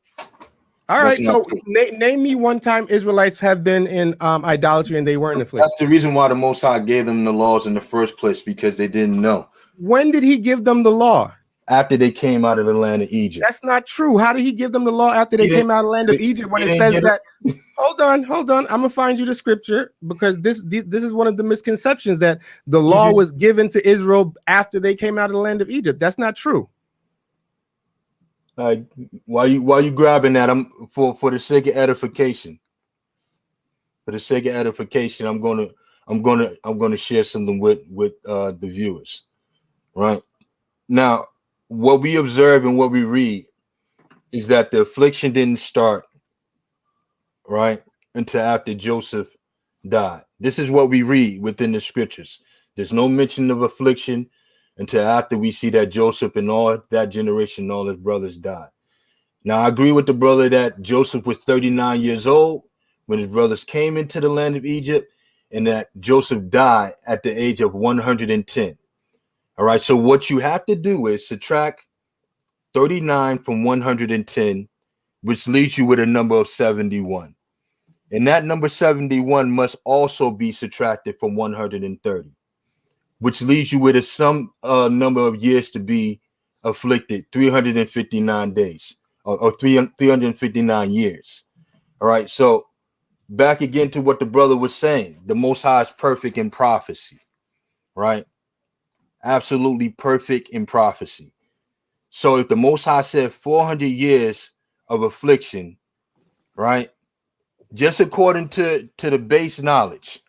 All right, so name me one time Israelites have been in idolatry and they weren't afflicted. That's the reason why the Most High gave them the laws in the first place, because they didn't know. When did he give them the law? After they came out of the land of Egypt. That's not true. How did he give them the law after they came out of the land of Egypt? When it says that, hold on. I'm gonna find you the scripture, because this is one of the misconceptions, that the law was given to Israel after they came out of the land of Egypt. That's not true. While you grabbing that, I'm for the sake of edification. For the sake of edification, I'm gonna share something with the viewers. Right now, what we observe and what we read is that the affliction didn't start right until after Joseph died. This is what we read within the scriptures. There's no mention of affliction until after we see that Joseph and all that generation, all his brothers died. Now, I agree with the brother that Joseph was 39 years old when his brothers came into the land of Egypt, and that Joseph died at the age of 110. All right, so what you have to do is subtract 39 from 110, which leaves you with a number of 71. And that number 71 must also be subtracted from 130, which leaves you with some number of years to be afflicted, 359 days or 359 years. All right, so back again to what the brother was saying. The Most High is perfect in prophecy, right? Absolutely perfect in prophecy. So if the Most High said 400 years of affliction, right, just according to the base knowledge,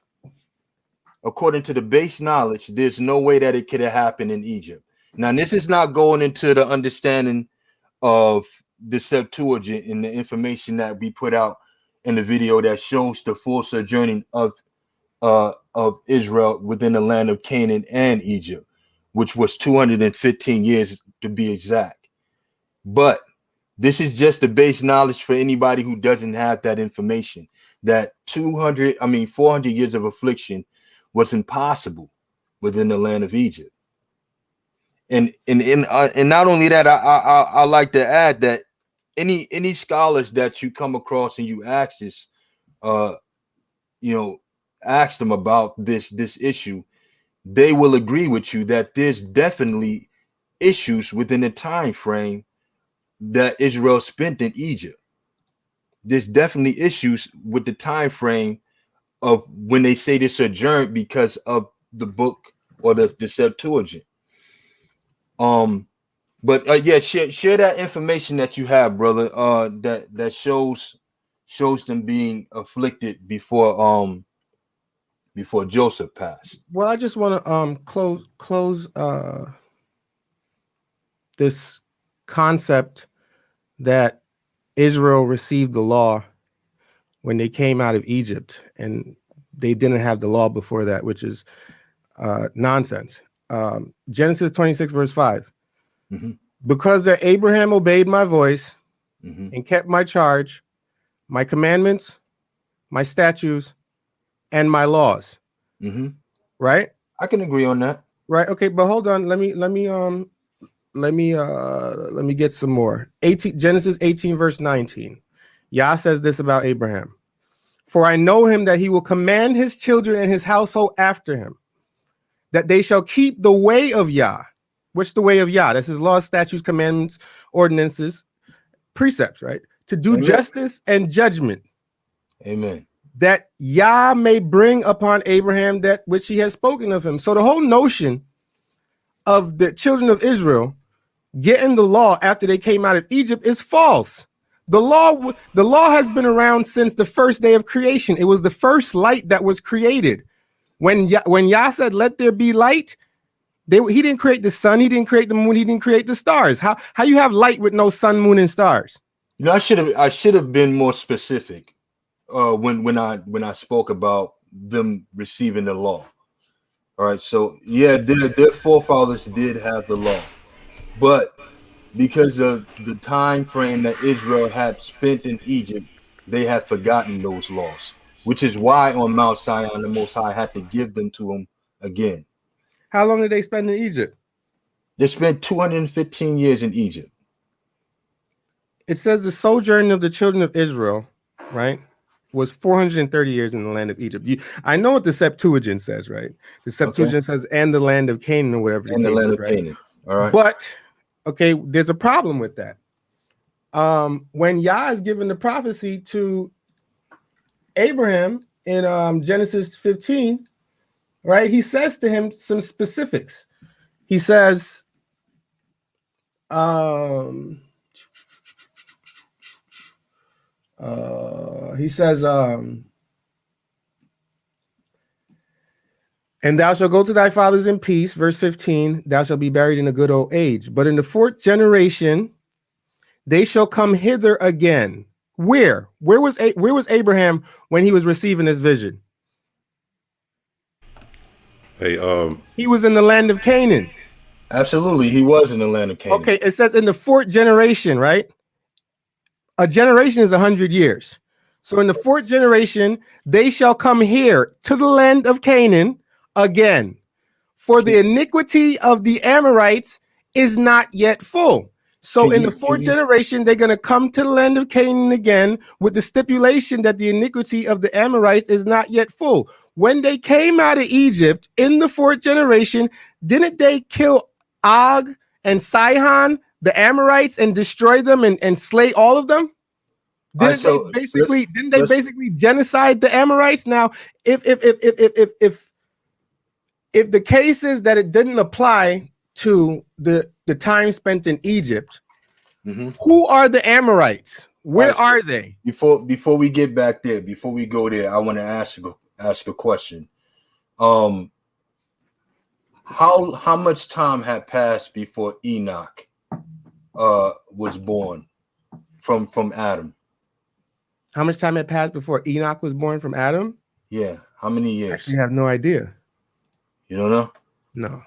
there's no way that it could have happened in Egypt. Now, this is not going into the understanding of the Septuagint and the information that we put out in the video that shows the full sojourning of Israel within the land of Canaan and Egypt, which was 215 years to be exact. But this is just the base knowledge for anybody who doesn't have that information, that 400 years of affliction was impossible within the land of Egypt. And not only that, I like to add that any scholars that you come across and you ask this, ask them about this issue, they will agree with you that there's definitely issues within the time frame that Israel spent in Egypt. There's definitely issues with the time frame of when they say they sojourned because of the book or the Septuagint. But yeah, share that information that you have, brother. That shows them being afflicted before Joseph passed. Well, I just want to close this concept that Israel received the law when they came out of Egypt, and they didn't have the law before that, which is nonsense. Genesis 26 verse 5. Mm-hmm. Because that Abraham obeyed my voice Mm-hmm. and kept my charge, my commandments, my statutes, and my laws. Mm-hmm. Right? I can agree on that. Right. Okay, but hold on. Let me get some more. Genesis 18 verse 19. Yah says this about Abraham. For I know him that he will command his children and his household after him, that they shall keep the way of Yah. What's the way of Yah? That's his laws, statutes, commandments, ordinances, precepts, right? To do Amen. Justice and judgment. Amen. that Yah may bring upon Abraham that which he has spoken of him. So the whole notion of the children of Israel getting the law after they came out of Egypt is false. The law has been around since the first day of creation. It was the first light that was created. When Yah said, "Let there be light," he didn't create the sun, he didn't create the moon, he didn't create the stars. How you have light with no sun, moon, and stars? You know, I should have been more specific when I spoke about them receiving the law. All right, so yeah, their forefathers did have the law, but because of the time frame that Israel had spent in Egypt, they had forgotten those laws, which is why on Mount Sinai, the Most High had to give them to them again. How long did they spend in Egypt? They spent 215 years in Egypt. It says the sojourn of the children of Israel, right, was 430 years in the land of Egypt. I know what the Septuagint says, right? The Septuagint says, "and the land of Canaan," or whatever the And the case land is, of right? Canaan. All right. But okay, there's a problem with that. When Yah is given the prophecy to Abraham in Genesis 15, right, he says to him some specifics. He says, "And thou shalt go to thy fathers in peace," verse 15, "thou shalt be buried in a good old age. But in the fourth generation, they shall come hither again." Where? Where was Abraham when he was receiving this vision? Hey, He was in the land of Canaan. Absolutely, he was in the land of Canaan. Okay, it says in the fourth generation, right? A generation is 100 years. So in the fourth generation, they shall come here to the land of Canaan again. For the iniquity of the Amorites is not yet full. So in the fourth generation, they're going to come to the land of Canaan again with the stipulation that the iniquity of the Amorites is not yet full. When they came out of Egypt in the fourth generation, didn't they kill Og and Sihon, the Amorites, and destroy them and slay all of them? Didn't they basically genocide the Amorites? Now, if the case is that it didn't apply to the time spent in Egypt, who are the Amorites? Where are they? Before we get back there, before we go there, I want to ask a question. How much time had passed before Enoch was born from Adam? How much time had passed before Enoch was born from Adam? Yeah, how many years? Actually, I have no idea. You don't know? No.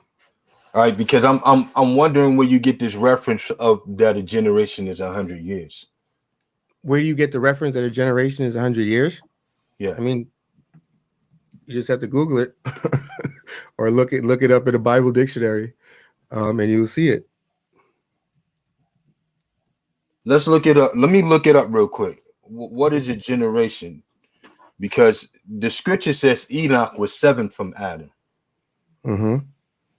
All right, because I'm wondering where you get this reference of that a generation is 100 years. Where do you get the reference that a generation is 100 years? Yeah. I mean, you just have to Google it or look it up in a Bible dictionary, and you'll see it. Let's look it up. Let me look it up real quick. What is a generation? Because the scripture says Enoch was seventh from Adam.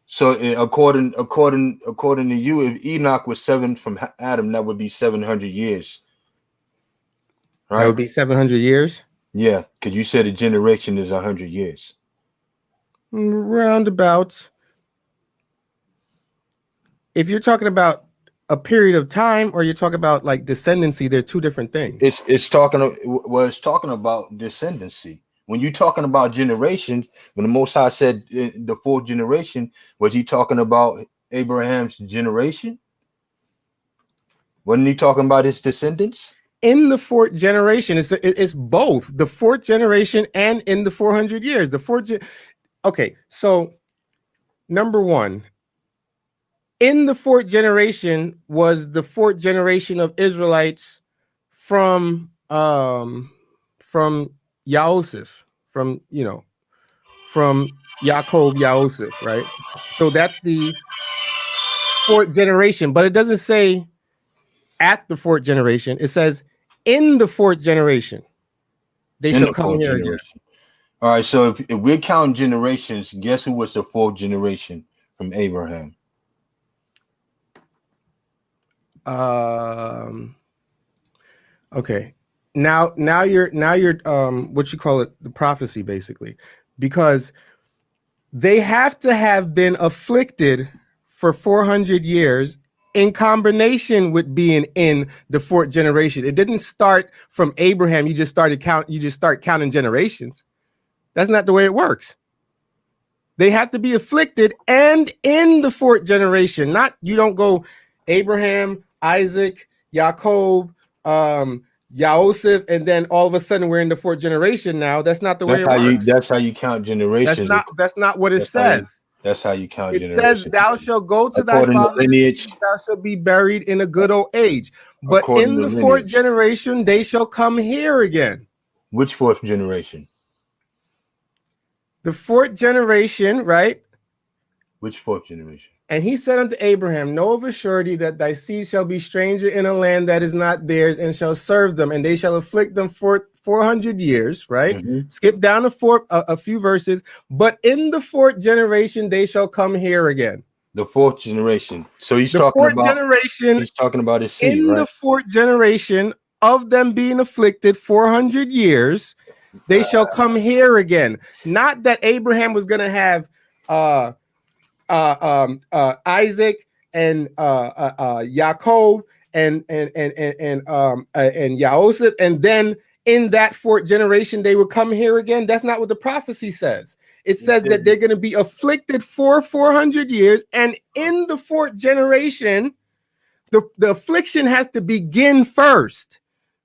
So according to you, if Enoch was seventh from Adam, that would be 700 years. Right? That would be 700 years? Yeah, because you said a generation is 100 years. Roundabout. If you're talking about a period of time or you're talking about like descendancy, they're two different things. It's talking about descendancy. When you're talking about generations, when the Most High said the fourth generation, was he talking about Abraham's generation? Wasn't he talking about his descendants? In the fourth generation, it's both the fourth generation and in the 400 years. Okay, so number one, in the fourth generation was the fourth generation of Israelites from Yosef, from Yaakov Yosef, right? So that's the fourth generation, but it doesn't say at the fourth generation. It says in the fourth generation, they shall come here again. All right, so if we're counting generations, guess who was the fourth generation from Abraham? Okay. now you're what you call it, the prophecy, basically, because they have to have been afflicted for 400 years in combination with being in the fourth generation. It didn't start from Abraham. You just start counting generations. That's not the way it works. They have to be afflicted and in the fourth generation. Not, you don't go Abraham, Isaac, Jacob, Joseph, and then all of a sudden we're in the fourth generation now. That's not the way it works. That's how you count generations. That's not what it says. That's how you count It generations. says, "Thou shalt go to thy According to father's lineage, seed, thou shalt be buried in a good old age." But according in to the fourth lineage. generation, they shall come here again. Which fourth generation? The fourth generation, right? Which fourth generation? And he said unto Abraham, know of a surety that thy seed shall be stranger in a land that is not theirs, and shall serve them, and they shall afflict them for 400 years, right? Mm-hmm. Skip down a few verses. But in the fourth generation, they shall come here again. The fourth generation. So he's the talking fourth about generation. He's talking about his seed, in right? the fourth generation of them being afflicted 400 years, they shall come here again. Not that Abraham was going to have Isaac and Jacob and Joseph, and then in that fourth generation they will come here again. That's not what the prophecy says. It says that they're going to be afflicted for 400 years, and in the fourth generation, the affliction has to begin first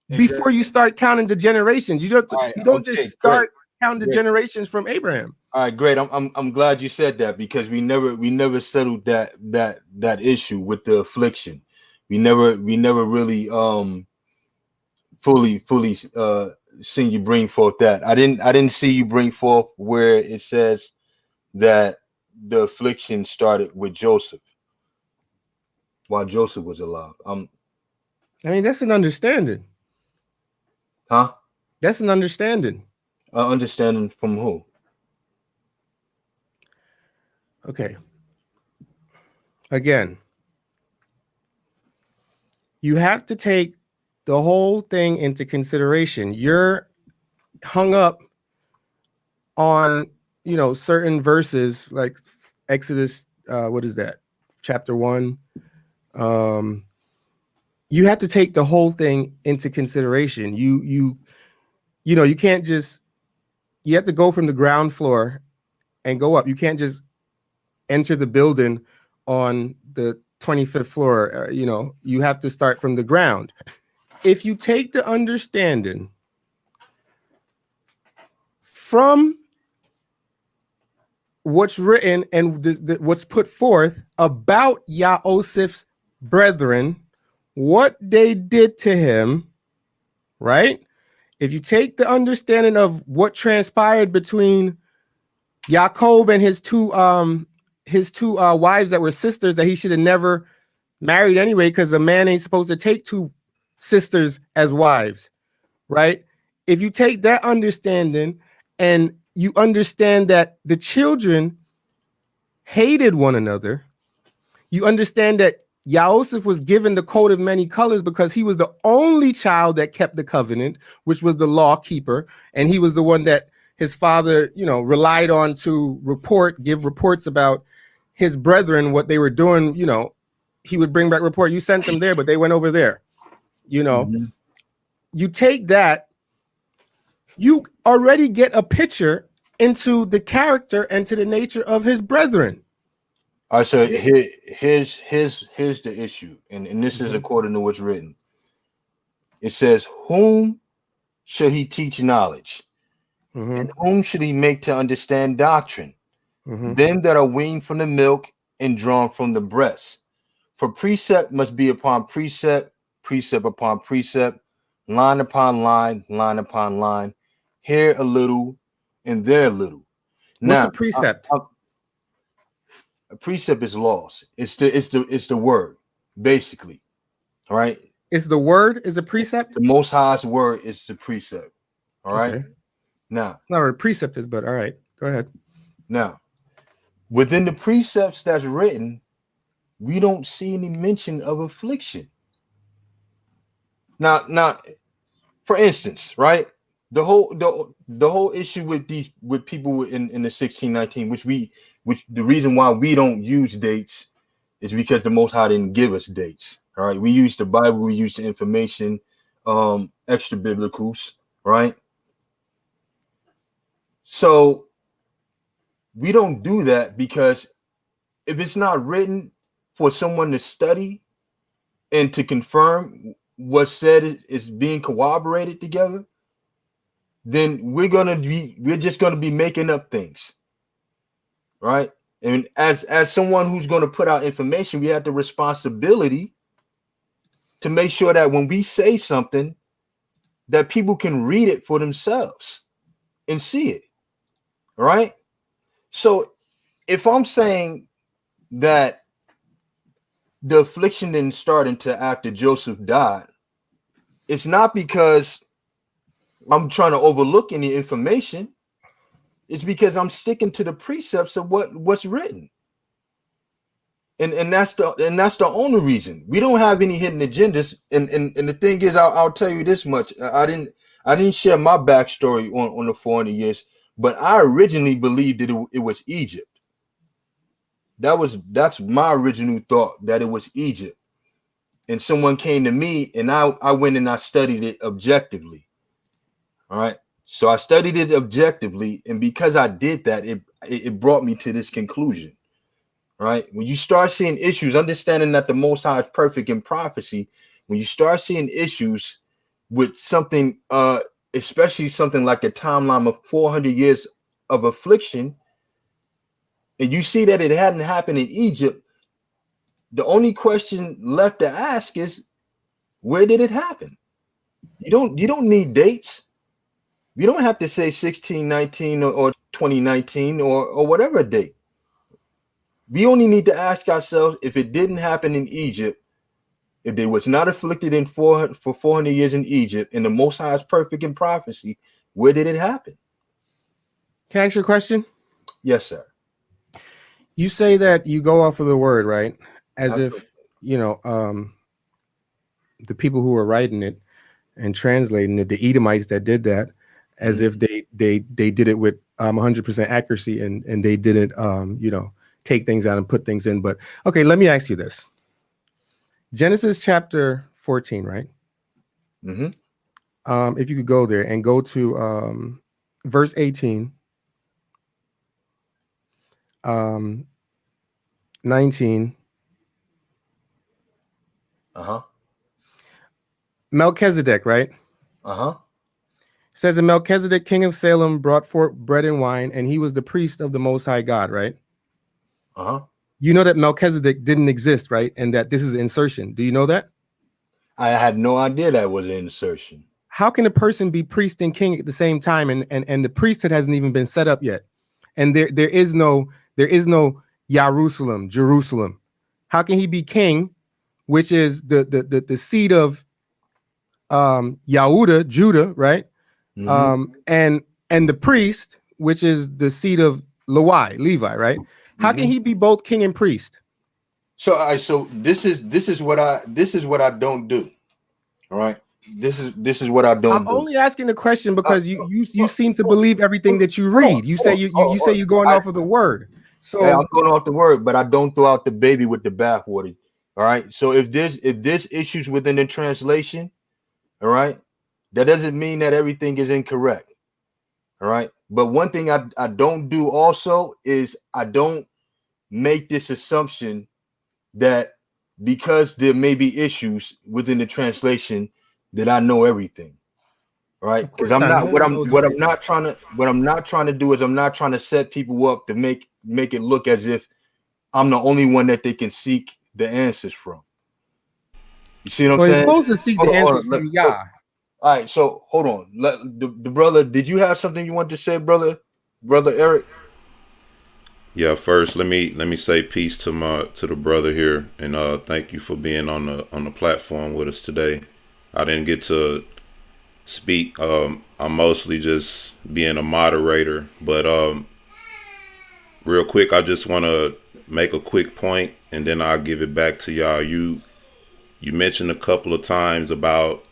before you start counting the generations. You don't just start counting the generations from Abraham. All right, great. I'm glad you said that, because we never settled that issue with the affliction. We never really fully seen you bring forth that. I didn't see you bring forth where it says that the affliction started with Joseph while Joseph was alive. I mean, that's an understanding. Huh? That's an understanding. Understanding from who? Okay. Again, you have to take the whole thing into consideration. You're hung up on, certain verses like Exodus, what is that? Chapter 1. You have to take the whole thing into consideration. You can't just, you have to go from the ground floor and go up. You can't just enter the building on the 25th floor. You have to start from the ground. If you take the understanding from what's written and what's put forth about Joseph's brethren, what they did to him, right? If you take the understanding of what transpired between Jacob and his two wives that were sisters that he should have never married anyway, because a man ain't supposed to take two sisters as wives, right? If you take that understanding and you understand that the children hated one another, you understand that Joseph was given the coat of many colors because he was the only child that kept the covenant, which was the law keeper, and he was the one that his father, relied on to give reports about his brethren, what they were doing. He would bring back report. You sent them there, but they went over there. Mm-hmm. You take that, you already get a picture into the character and to the nature of his brethren. All right, so here's the issue, and this is according to what's written. It says, whom should he teach knowledge? And whom should he make to understand doctrine? Them that are weaned from the milk and drawn from the breast. For precept must be upon precept, precept upon precept, line upon line, line upon line, here a little and there a little. What's a precept? A precept is laws. It's the word, basically. All right. Is the word is a precept? The Most High's word is the precept. All right. Okay. Now, it's not what a precept is, but all right, go ahead. Now, within the precepts that's written, we don't see any mention of affliction. Now, for instance, right? The whole issue with people in the 1619, which the reason why we don't use dates is because the Most High didn't give us dates. All right, we use the Bible, we use the information, extra biblicals, right? So we don't do that because if it's not written for someone to study and to confirm what's said is being corroborated together, then we're just gonna be making up things, right? And as someone who's going to put out information, we have the responsibility to make sure that when we say something, that people can read it for themselves and see it, right? So if I'm saying that the affliction didn't start until after Joseph died, it's not because I'm trying to overlook any information. It's because I'm sticking to the precepts of what's written. And that's the only reason. We don't have any hidden agendas. And the thing is, I'll tell you this much. I didn't share my backstory on the 400 years, but I originally believed that it was Egypt. That's my original thought, that it was Egypt. And someone came to me and I went and I studied it objectively. All right. So I studied it objectively, and because I did that, it brought me to this conclusion. Right? When you start seeing issues, understanding that the Most High is perfect in prophecy, when you start seeing issues with something, especially something like a timeline of 400 years of affliction, and you see that it hadn't happened in Egypt, the only question left to ask is, where did it happen? You don't need dates. You don't have to say 1619 or 2019 or whatever date. We only need to ask ourselves, if it didn't happen in Egypt, if they was not afflicted for 400 years in Egypt, and the Most High is perfect in prophecy, where did it happen? Can I ask you a question? Yes, sir. You say that you go off of the word, right? As if, the people who were writing it and translating it, the Edomites that did that, as if they did it with 100% accuracy and they didn't, take things out and put things in. But okay, let me ask you this. Genesis chapter 14, right? Mm-hmm. If you could go there and go to verse 18, 19. Uh-huh. Melchizedek, right? Uh-huh. Says, and Melchizedek, king of Salem, brought forth bread and wine, and he was the priest of the Most High God, right? Uh-huh. You know that Melchizedek didn't exist, right? And that this is an insertion. Do you know that? I had no idea that was an insertion. How can a person be priest and king at the same time, and the priesthood hasn't even been set up yet? And there is no Jerusalem. How can he be king, which is the seed of Yahuda, Judah, right? Mm-hmm. And the priest, which is the seed of Levi, right? How can he be both king and priest? So this is what I don't do. All right. This is what I don't I'm do. only asking the question because you seem to believe everything that you read. You say you're going off of the word. So I'm going off the word, but I don't throw out the baby with the bathwater. All right. So if there's issues within the translation, all right, that doesn't mean that everything is incorrect. All right. But one thing I don't do also is I don't make this assumption that because there may be issues within the translation that I know everything. Right? Because I'm not what I'm not trying to do is I'm not trying to set people up to make it look as if I'm the only one that they can seek the answers from. You see what I'm saying? You're supposed to seek the answers from Yah. All right, so hold on. The brother, did you have something you wanted to say, brother Eric? Yeah, first let me say peace to the brother here, and thank you for being on the platform with us today. I didn't get to speak. I'm mostly just being a moderator, but real quick, I just want to make a quick point, and then I'll give it back to y'all. You mentioned a couple of times about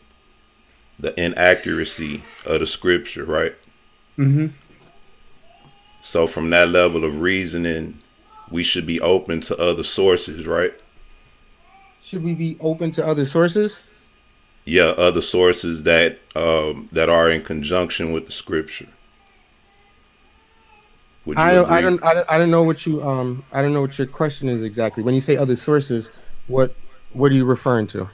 the inaccuracy of the scripture, right? Mm-hmm. So from that level of reasoning, we should be open to other sources, right? Should we be open to other sources? Yeah, other sources that that are in conjunction with the scripture. Would I you don't, I agree? don't, I don't, I don't know what you I don't know what your question is exactly. When you say other sources, what are you referring to?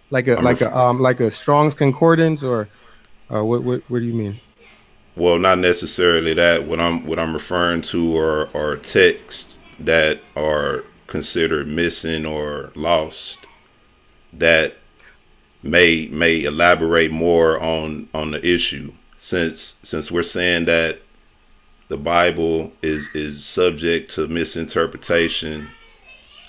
Like a I'm like ref- a like a Strong's concordance, or what do you mean? well, not necessarily that. What I'm referring to are texts that are considered missing or lost that may elaborate more on the issue, since we're saying that the Bible is subject to misinterpretation,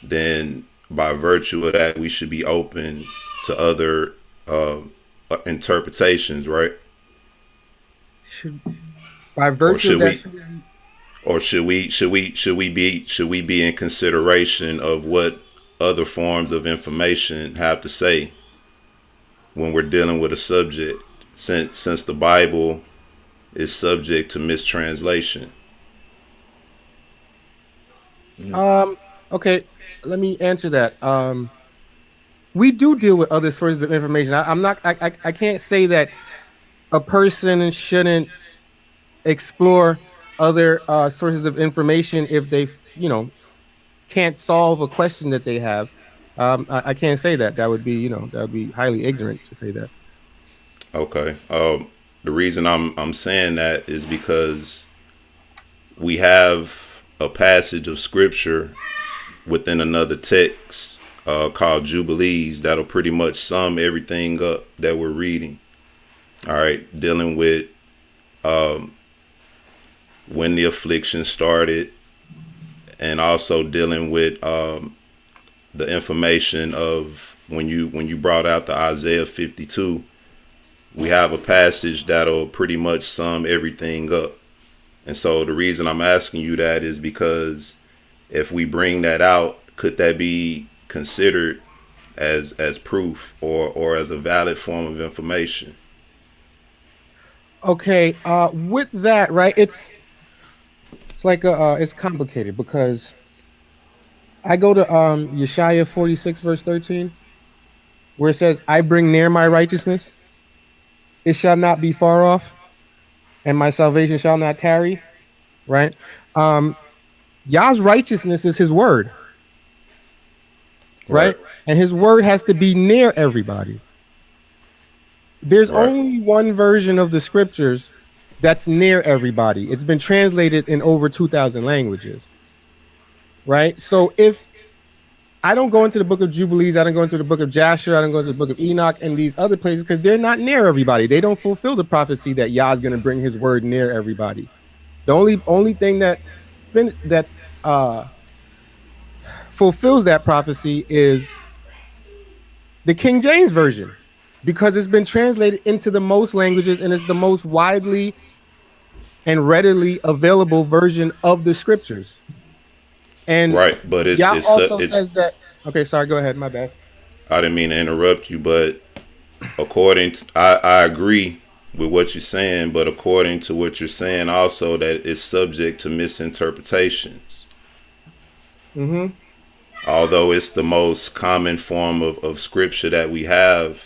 then by virtue of that we should be open to other uh, interpretations, right? Should by Or virtue of should that, we or should we be in consideration of what other forms of information have to say when we're dealing with a subject, since the Bible is subject to mistranslation? Mm. um okay, let me answer that. We do deal with other sources of information. I'm not I can't say that a person shouldn't explore other sources of information if they can't solve a question that they have. I can't say that. That would be, that would be highly ignorant to say that. Okay. The reason I'm saying that is because we have a passage of scripture within another text called Jubilees that'll pretty much sum everything up that we're reading. All right, dealing with when the affliction started, and also dealing with the information of when you brought out the Isaiah 52. We have a passage that'll pretty much sum everything up. And so the reason I'm asking you that is because if we bring that out, could that be considered as proof or as a valid form of information? Okay, with that, right? It's like it's complicated because I go to Yeshaya 46 verse 13 where it says, "I bring near my righteousness; it shall not be far off, and my salvation shall not tarry." Right? Um, Yah's righteousness is His word, Right, right? And His word has to be near everybody. There's right, only one version of the scriptures that's near everybody. It's been translated in over 2,000 languages, right? So if I don't go into the book of Jubilees, I don't go into the book of Jasher, I don't go into the book of Enoch and these other places because they're not near everybody. They don't fulfill the prophecy that Yah is going to bring His word near everybody. The only thing that uh, fulfills that prophecy is the King James version, because it's been translated into the most languages and it's the most widely and readily available version of the scriptures. And right. But Yah it's also it's. says that. Okay, sorry, go ahead. My bad. I didn't mean to interrupt you, but according to, I agree with what you're saying, but according to what you're saying, also that it's subject to misinterpretations. Mm-hmm. Although it's the most common form of scripture that we have,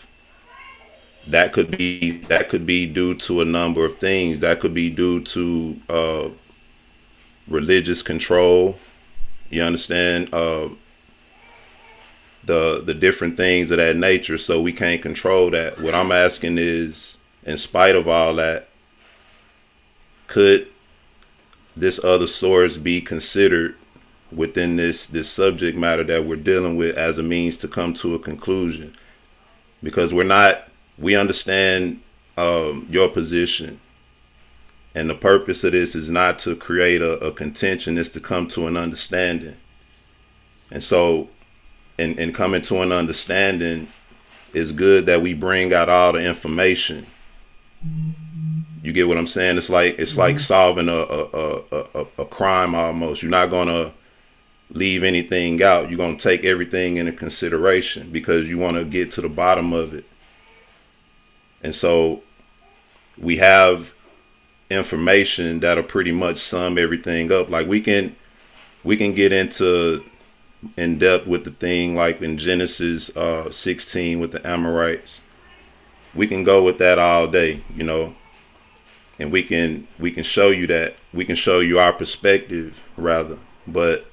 that could be due to a number of things. That could be due to religious control. You understand, the different things of that nature. So we can't control that. What I'm asking is, in spite of all that, could this other source be considered within this subject matter that we're dealing with as a means to come to a conclusion? Because we understand your position, and the purpose of this is not to create a contention, it's to come to an understanding. And so in coming to an understanding, it's good that we bring out all the information. You get what I'm saying? It's like solving a crime almost. You're not gonna leave anything out. You're gonna take everything into consideration because you want to get to the bottom of it. And so we have information that'll pretty much sum everything up. Like we can get into in depth with the thing, like in Genesis 16 with the Amorites. We can go with that all day, you know, and we can show you that. We can show you our perspective rather. But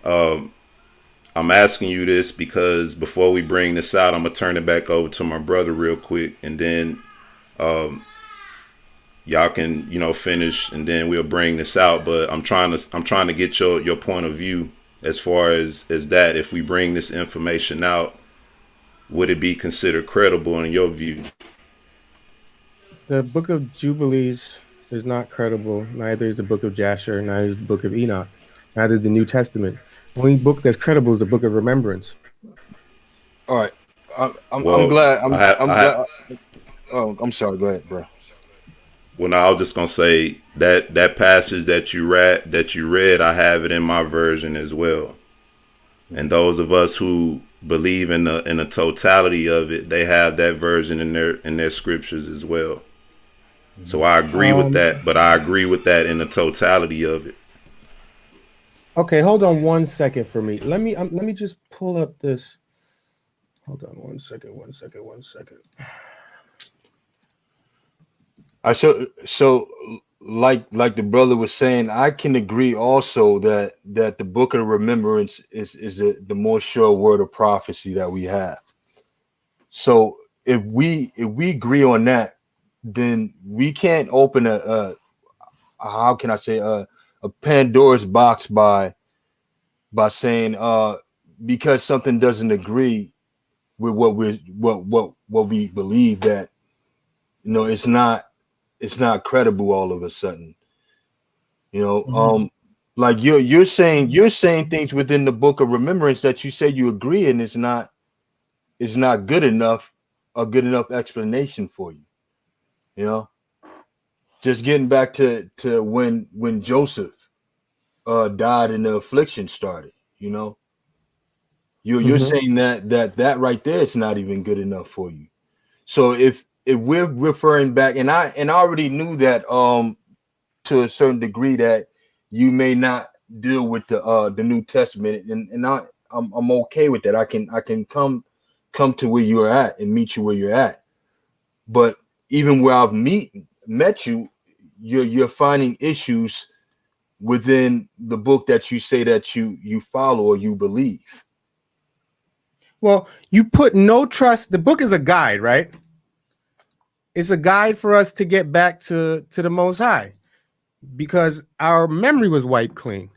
I'm asking you this because before we bring this out, I'm gonna turn it back over to my brother real quick, and then y'all can, you know, finish, and then we'll bring this out. But I'm trying to get your point of view as far as that. If we bring this information out, would it be considered credible in your view? The book of Jubilees is not credible. Neither is the book of Jasher. Neither is the book of Enoch. Neither is the New Testament. The only book that's credible is the book of Remembrance. All right. I'm glad. I'm glad. Oh, I'm sorry. Go ahead, bro. Well, no, I was just gonna say that passage that you read, I have it in my version as well. And those of us who believe in the totality of it, they have that version in their scriptures as well. So I agree with that, but I agree with that in the totality of it. Okay, hold on 1 second for me. Let me just pull up this. Hold on 1 second. So like the brother was saying, I can agree also that the book of remembrance is the most sure word of prophecy that we have. So if we agree on that, then we can't open a how can I say a Pandora's box by saying because something doesn't agree with what we believe, that you know it's not credible all of a sudden. You know, like you're saying things within the book of remembrance that you say you agree, and it's not good enough, a good enough explanation for you. You know, just getting back to when Joseph died and the affliction started. You know, you're saying that right there is not even good enough for you. So if we're referring back, and I already knew that to a certain degree that you may not deal with the New Testament, and I'm okay with that. I can come to where you're at and meet you where you're at. But even where I've met you, you're finding issues within the book that you say that you follow or you believe. Well, you put no trust. The book is a guide, right? It's a guide for us to get back to the Most High, because our memory was wiped clean,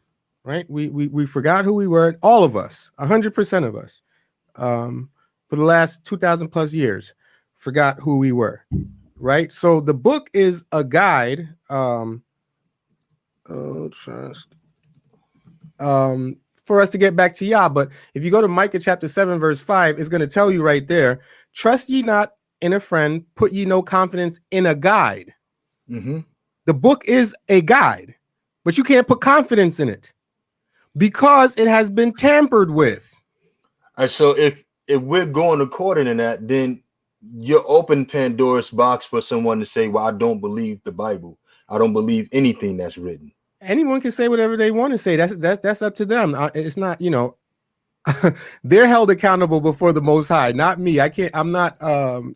right? We forgot who we were, all of us, 100% of us, for the last 2,000 plus years, forgot who we were, right? So the book is a guide, for us to get back to Yah. But if you go to Micah chapter 7, verse 5, it's going to tell you right there, trust ye not in a friend, put ye no confidence in a guide. The book is a guide, but you can't put confidence in it because it has been tampered with. All right, so if we're going according to that, then you're open Pandora's box for someone to say, well, I don't believe the Bible. I don't believe anything that's written. Anyone can say whatever they want to say. That's up to them. It's not, you know, they're held accountable before the Most High, not me. I'm not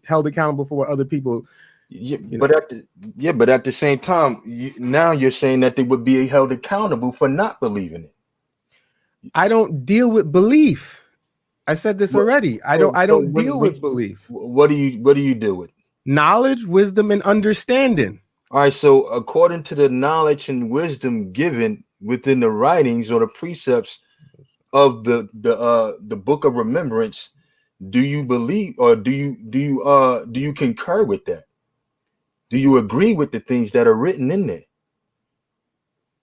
held accountable for what other people. But at the same time, now you're saying that they would be held accountable for not believing it. I don't deal with belief. I said this already. I don't deal with belief. What do you deal with? Knowledge, wisdom, and understanding. All right. So according to the knowledge and wisdom given within the writings or the precepts of the book of remembrance, do you believe, or do you concur with that? Do you agree with the things that are written in there?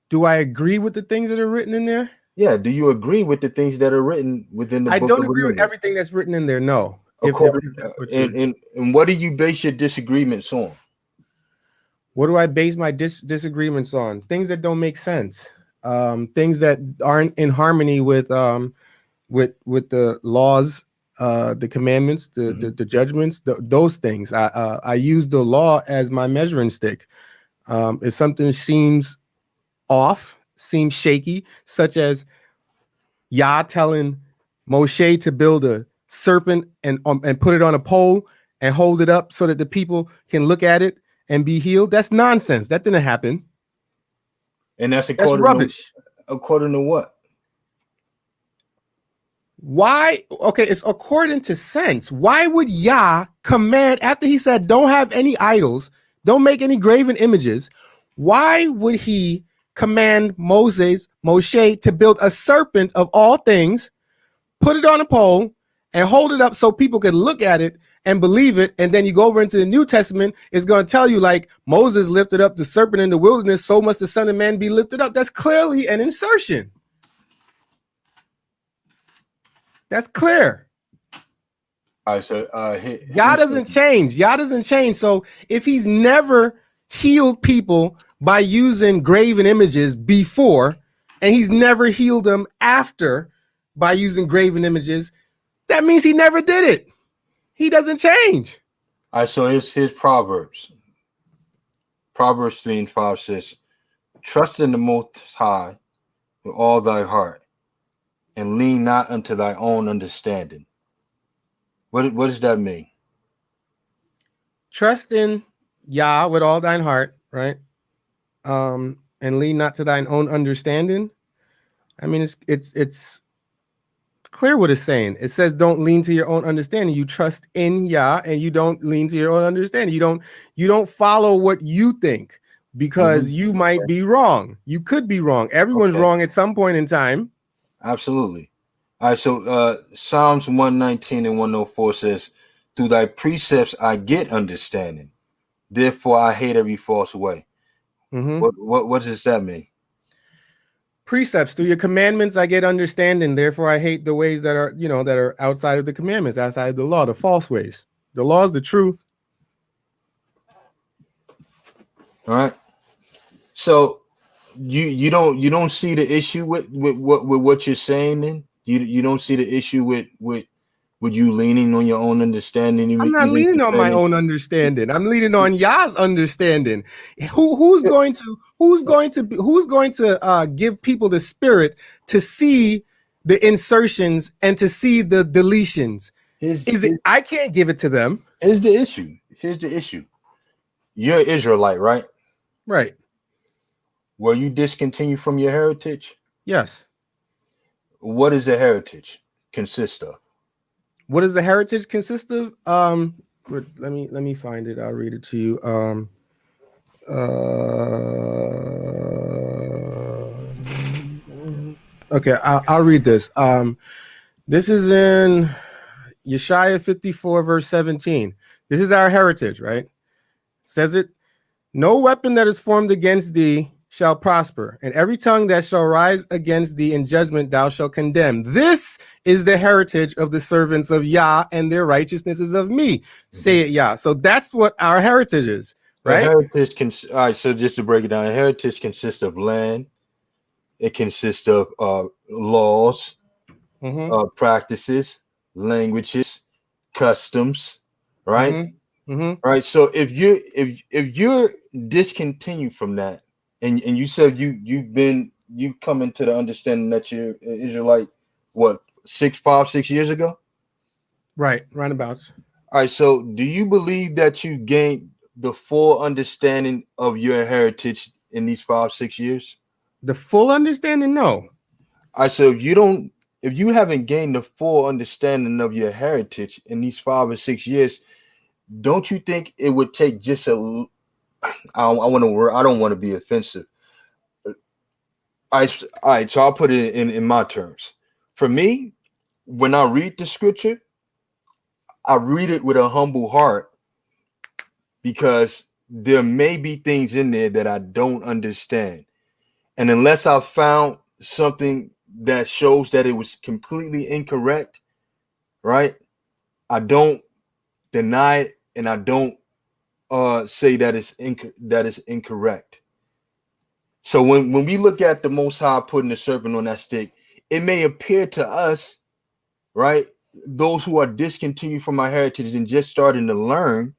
Do I agree with the things that are written in there? Yeah. Do you agree with the things that are written within the book? I don't agree with everything that's written in there. No. And what do you base your disagreements on? What do I base my disagreements on? Things that don't make sense. Things that aren't in harmony with the laws the commandments, the judgments, those things. I use the law as my measuring stick. If something seems off, seems shaky, such as Yah telling Moshe to build a serpent and put it on a pole and hold it up so that the people can look at it and be healed. That's nonsense. That didn't happen. And that's rubbish. According to what? Why? Okay, it's according to sense. Why would Yah command, after he said, don't have any idols, don't make any graven images, why would he command Moshe to build a serpent of all things, put it on a pole, and hold it up so people could look at it and believe it? And then you go over into the New Testament, it's going to tell you, like, Moses lifted up the serpent in the wilderness, so must the Son of Man be lifted up. That's clearly an insertion. That's clear. All right, so Yah doesn't change. Yah doesn't change. So if he's never healed people by using graven images before, and he's never healed them after by using graven images, that means he never did it. He doesn't change. All right, so his Proverbs. Proverbs 3:5 says, trust in the Most High with all thy heart, and lean not unto thy own understanding. What does that mean? Trust in Yah with all thine heart, right? And lean not to thine own understanding. I mean, it's clear what it's saying. It says don't lean to your own understanding. You trust in Yah, and you don't lean to your own understanding. You don't follow what you think, because you might be wrong. You could be wrong. Everyone's wrong at some point in time. Absolutely. All right, so Psalms 119 and 104 says, through thy precepts I get understanding, therefore I hate every false way. What does that mean? Precepts, through your commandments I get understanding, therefore I hate the ways that are, that are outside of the commandments, outside of the law, the false ways. The law is the truth. All right. So you don't see the issue with what you're saying then? You don't see the issue with you leaning on your own understanding? I'm not leaning on my own understanding. I'm leaning on Yah's understanding. Who's going to give people the spirit to see the insertions and to see the deletions? I can't give it to them. Here's the issue. You're an Israelite, right? Right. Were you discontinued from your heritage? Yes. What does a heritage consist of? What does the heritage consist of? Let me find it. I'll read it to you. Okay, I'll read this. This is in Yeshaya 54, verse 17. This is our heritage, right? Says it, no weapon that is formed against thee shall prosper, and every tongue that shall rise against thee in judgment thou shalt condemn. This is the heritage of the servants of Yah, and their righteousness is of me. Say it, Yah. So that's what our heritage is, right? All right, so just to break it down, a heritage consists of land. It consists of laws, practices, languages, customs, right? Right. So if you're discontinued from that, and you said you've come into the understanding that you're Israelite, what, 6 years ago? Right, roundabouts. All right. So do you believe that you gained the full understanding of your heritage in these 5-6 years? The full understanding? No. All right. So if you haven't gained the full understanding of your heritage in these 5 or 6 years, don't you think it would take just I don't want to be offensive. All right, so I'll put it in my terms. For me, when I read the scripture, I read it with a humble heart, because there may be things in there that I don't understand. And unless I found something that shows that it was completely incorrect, right, I don't deny it, and I don't say that it's incorrect. So when we look at the Most High putting the serpent on that stick, it may appear to us, right, those who are discontinued from our heritage and just starting to learn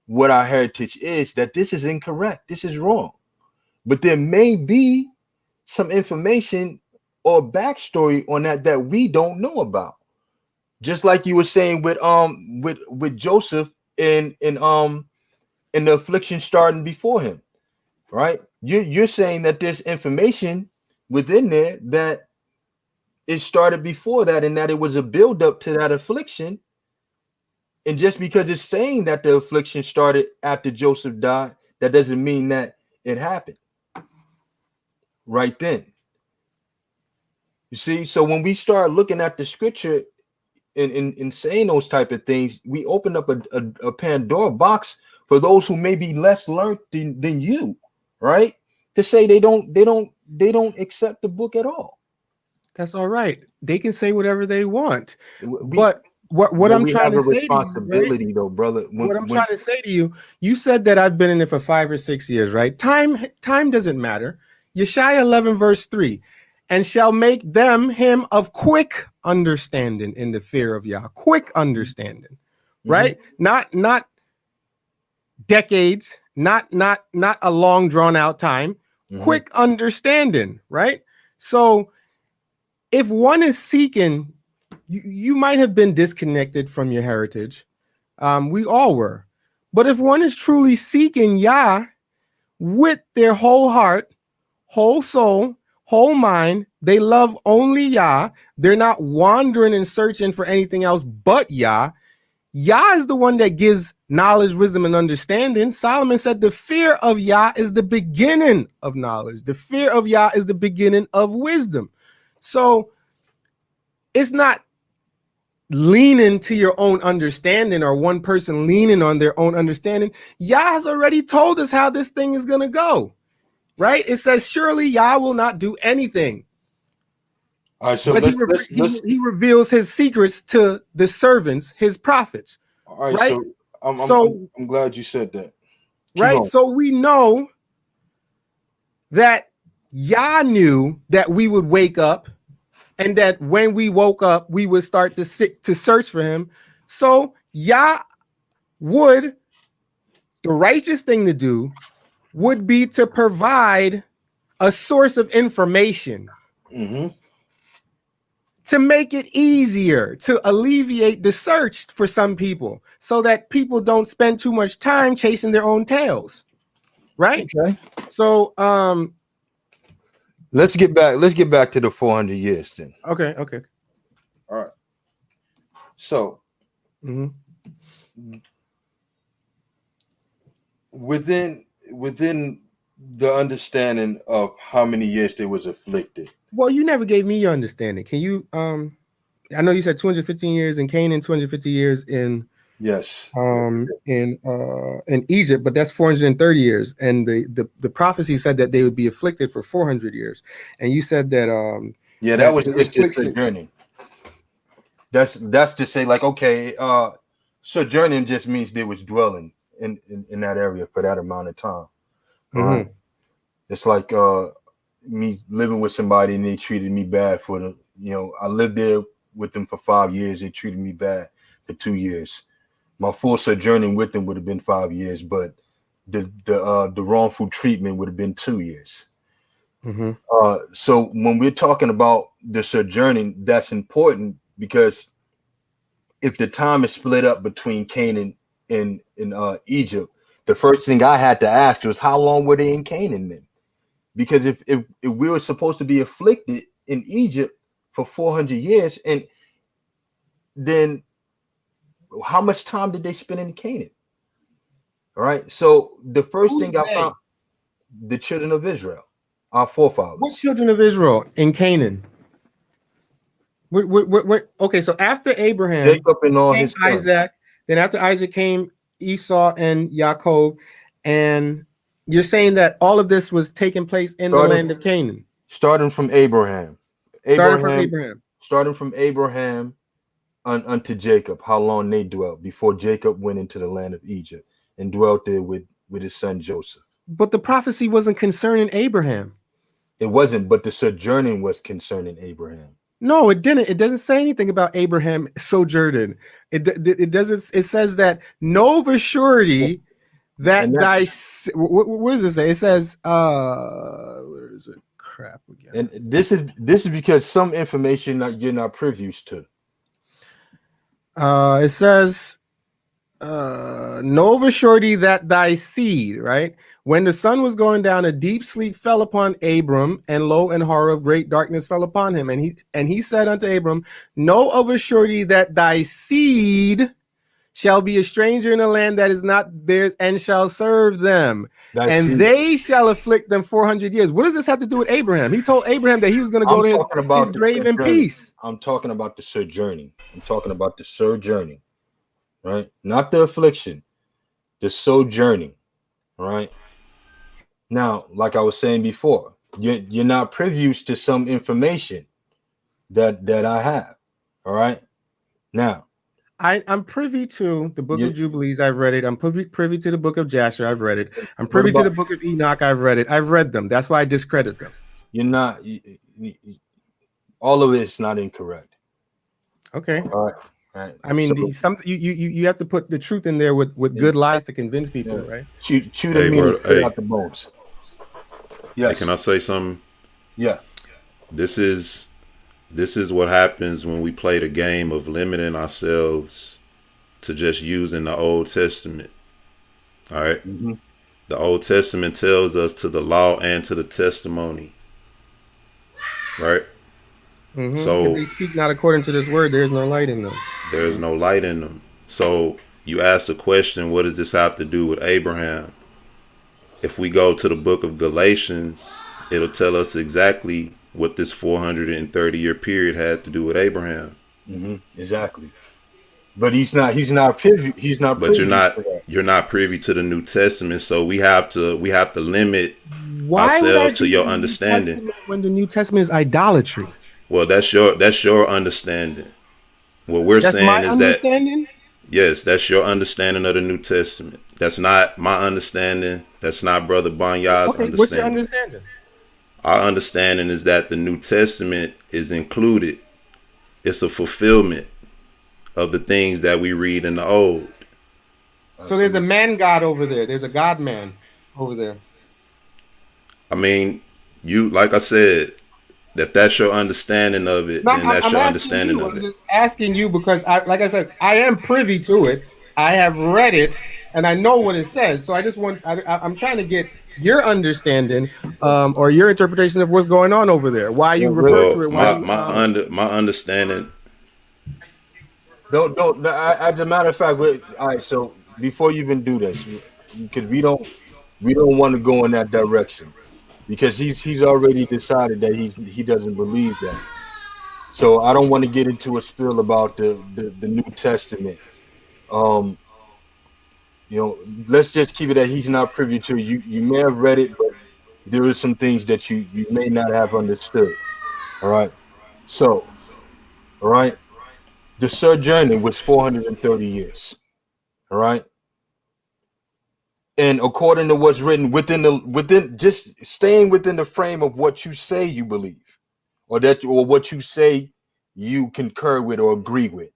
what our heritage is, that this is incorrect, this is wrong. But there may be some information or backstory on that we don't know about. Just like you were saying with Joseph in the affliction starting before him, right? You're saying that there's information within there that it started before that, and that it was a buildup to that affliction. And just because it's saying that the affliction started after Joseph died, that doesn't mean that it happened right then. You see, so when we start looking at the scripture and saying those type of things, we open up a Pandora box for those who may be less learned than you, right? To say they don't accept the book at all. That's all right. They can say whatever they want. But what I'm trying to say to you, right? Though, brother. What I'm trying to say to you, you said that I've been in it for 5 or 6 years, right? Time doesn't matter. Yeshaya 11 verse 3, and shall make him of quick understanding in the fear of Yah. Quick understanding, right? Not decades, not a long drawn out time. Quick understanding, right? So if one is seeking, you might have been disconnected from your heritage. We all were. But if one is truly seeking Yah with their whole heart, whole soul, whole mind, they love only Yah. They're not wandering and searching for anything else but Yah. Yah is the one that gives knowledge, wisdom, and understanding. Solomon said the fear of Yah is the beginning of knowledge. The fear of Yah is the beginning of wisdom. So it's not leaning to your own understanding or one person leaning on their own understanding. Yah has already told us how this thing is going to go, right? It says, surely Yah will not do anything. All right, so but he reveals his secrets to the servants, his prophets. All right, right? I'm glad you said that. Right, so we know that Yah knew that we would wake up, and that when we woke up, we would start to search for him. So Yah the righteous thing to do would be to provide a source of information. To make it easier, to alleviate the search for some people, so that people don't spend too much time chasing their own tails. Right? Okay. So let's get back to the 400 years then. Okay. All right. So within the understanding of how many years they was afflicted. Well, you never gave me your understanding. Can you I know you said 215 years in Canaan, 250 years in in Egypt, but that's 430 years. And the prophecy said that they would be afflicted for 400 years. And you said that that was just sojourning. That's to say, like, okay, sojourning just means they was dwelling in that area for that amount of time. It's like me living with somebody and they treated me bad for I lived there with them for 5 years. They treated me bad for 2 years. My full sojourning with them would have been 5 years, but the wrongful treatment would have been 2 years. So when we're talking about the sojourning, that's important, because if the time is split up between Canaan and Egypt, the first thing I had to ask was, how long were they in Canaan then? Because if we were supposed to be afflicted in Egypt for 400 years, and then how much time did they spend in Canaan? All right. So the first thing I found, the children of Israel, our forefathers. What children of Israel in Canaan? Okay, so after Abraham, Jacob and all his sons. Isaac, then after Isaac came Esau and Jacob, and you're saying that all of this was taking place in the land of Canaan, starting from Abraham. Starting from Abraham unto Jacob, how long they dwelt before Jacob went into the land of Egypt and dwelt there with his son Joseph. But the prophecy wasn't concerning Abraham. It wasn't, but the sojourning was concerning Abraham. No, it didn't. It doesn't say anything about Abraham sojourning. It doesn't. It says that no of a surety that thy. What does it say? It says, where is it? Crap again. And this is because some information that you're not privy to. It says, know of a surety that thy seed, right? When the sun was going down, a deep sleep fell upon Abram, and lo, and horror of great darkness fell upon him. And he said unto Abram, know of a surety that thy seed shall be a stranger in a land that is not theirs, and shall serve them. They shall afflict them 400 years. What does this have to do with Abraham? He told Abraham that he was going to go to his grave in peace. I'm talking about the sojourning. I'm talking about the sojourning, right? Not the affliction, the sojourning, right? Now, like I was saying before, you're not privy to some information that I have, all right? Now, I'm privy to the book of Jubilees. I've read it. I'm privy to the book of Jasher. I've read it. I'm privy to the book of Enoch. I've read it. I've read them. That's why I discredit them. You're not. All of it's not incorrect. Okay. All right. I mean, you have to put the truth in there with good lies to convince people, right? Chew the meat out the bones. Yes. Hey, can I say something? Yeah. This is what happens when we play the game of limiting ourselves to just using the Old Testament. All right. Mm-hmm. The Old Testament tells us to the law and to the testimony. Right. Mm-hmm. So if they speak not according to this word, there's no light in them. There's no light in them. So you ask the question, what does this have to do with Abraham? If we go to the book of Galatians, it'll tell us exactly what this 430-year period had to do with Abraham. Mm-hmm. Exactly. But he's not privy. But you're not privy to the New Testament, so we have to limit ourselves to your understanding. When the New Testament is idolatry. Well, that's your understanding. What we're saying is that yes, that's your understanding of the New Testament. That's not my understanding. That's not Brother Banya's understanding. What's your understanding? Our understanding is that the New Testament is included. It's a fulfillment of the things that we read in the Old. So there's a man God over there. There's a God man over there. I mean, like I said, if that's your understanding of it, then that's your understanding of it. I'm just asking you because, like I said, I am privy to it. I have read it, and I know what it says. So I just I'm trying to get your understanding or your interpretation of what's going on over there. Why you refer to it? My understanding. Don't. As a matter of fact, all right. So before you even do this, because we don't want to go in that direction, because he's already decided that he doesn't believe that. So I don't want to get into a spiel about the New Testament. Let's just keep it that he's not privy to. You may have read it, but there are some things that you may not have understood. All right. So, all right. The sojourning was 430 years. All right. And according to what's written within just staying within the frame of what you say you believe, or what you say you concur with or agree with,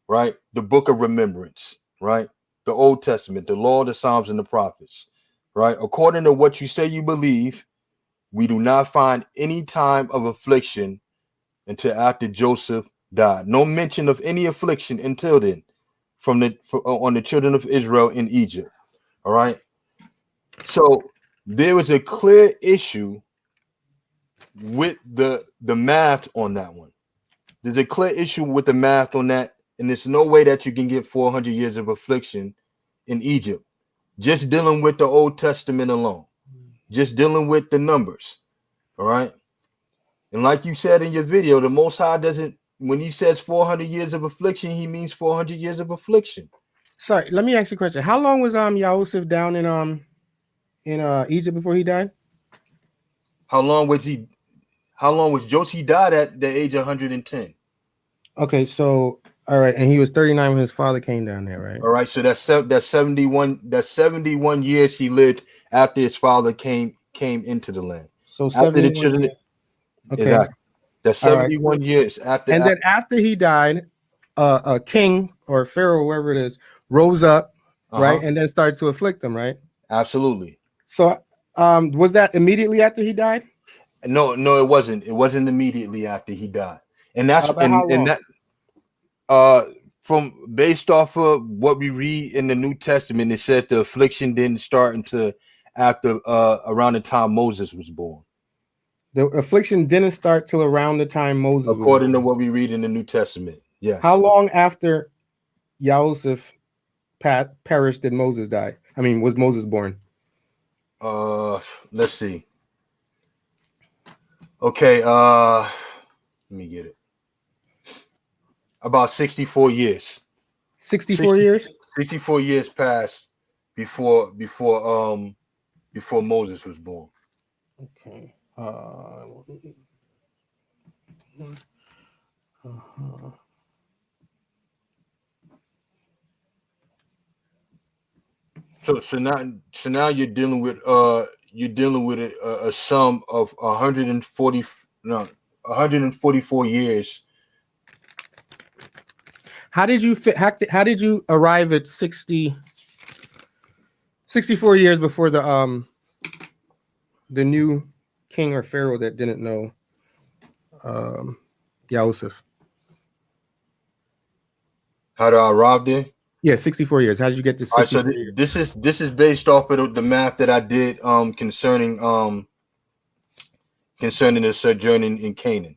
right? The book of remembrance, right? The Old Testament, the law, the Psalms, and the prophets, right? According to what you say you believe, we do not find any time of affliction until after Joseph died. No mention of any affliction until then on the children of Israel in Egypt. All right. So there was a clear issue with the math on that one. There's a clear issue with the math on that. And there's no way that you can get 400 years of affliction in Egypt. Just dealing with the Old Testament alone. Just dealing with the numbers. All right. And like you said in your video, the Most High doesn't, when he says 400 years of affliction, he means 400 years of affliction. Sorry, let me ask you a question. How long was Yahusuf down in Egypt before he died? How long was Joseph? He died at the age of 110. Okay, so all right, and he was 39 when his father came down there, right? All right, so that's 71. That's 71 years he lived after his father came into the land. So after the children. Okay. Exactly. That's All right. 71 years after. And then after he died, a king or pharaoh, whoever it is, rose up, right, and then started to afflict them, right? Absolutely. So, was that immediately after he died? No, it wasn't. It wasn't immediately after he died, and that's About how long? and that from based off of what we read in the New Testament, it says the affliction didn't start until after around the time Moses was born. The affliction didn't start till around the time Moses was According to born. what we read in the New Testament. Yes. How long after Yahusuf perished did Moses die? I mean, was Moses born? Let's see. Okay, let me get it. About 64 years. 64 years? 64 years passed before Moses was born. Okay. So now you're dealing with a sum of 144 years. How did you arrive at 64 years before the new king or pharaoh that didn't know Yahusuf? How do I arrive there? Yeah, 64 years. How did you get to 64 All right, so years? this is based off of the math that I did concerning the sojourning in Canaan,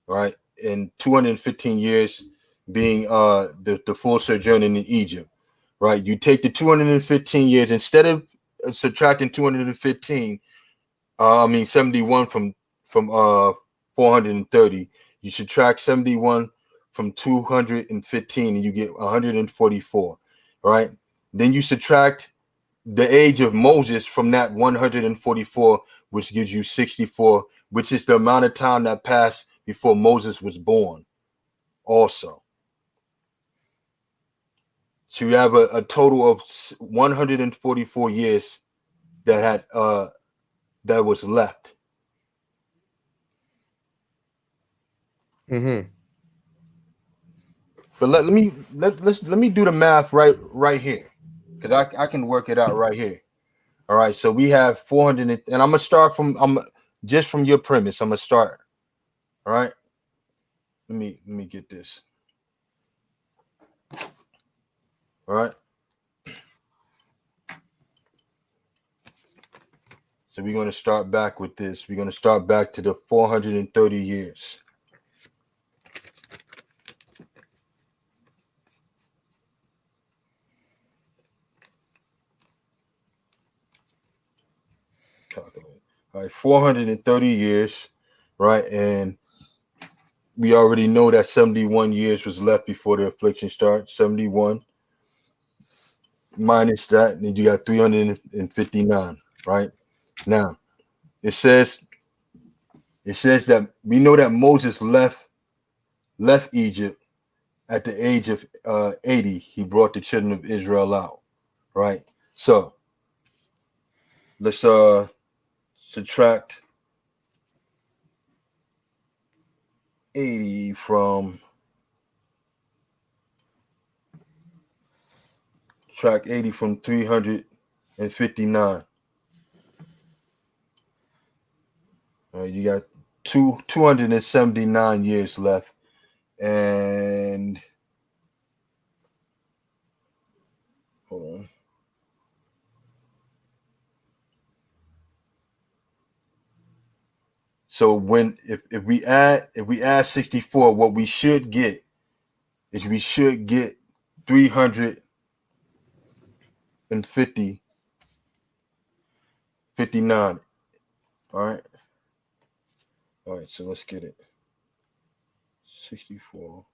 right? And 215 years being the full sojourning in Egypt, right? You take the 215 years instead of subtracting 215, 71 from 430. You subtract 71 from 215, and you get 144, right? Then you subtract the age of Moses from that 144, which gives you 64, which is the amount of time that passed before Moses was born. Also, so you have a total of 144 years that had that was left. Mm-hmm. But let me do the math right here, because I can work it out right here. All right, so we have 400, and I'm gonna start from just from your premise. I'm gonna start. All right, let me get this. All right. So we're going to start back with this. We're going to start back to the 430 years. Calculate. All right, 430 years, right? And we already know that 71 years was left before the affliction starts. 71 minus that, and you got 359, right? Now, it says that we know that Moses left Egypt at the age of 80. He brought the children of Israel out, right? So let's subtract 80 from 359. You got 279 years left, and hold on. So if we add 64, what we should get is 359. All right. So let's get it. 64.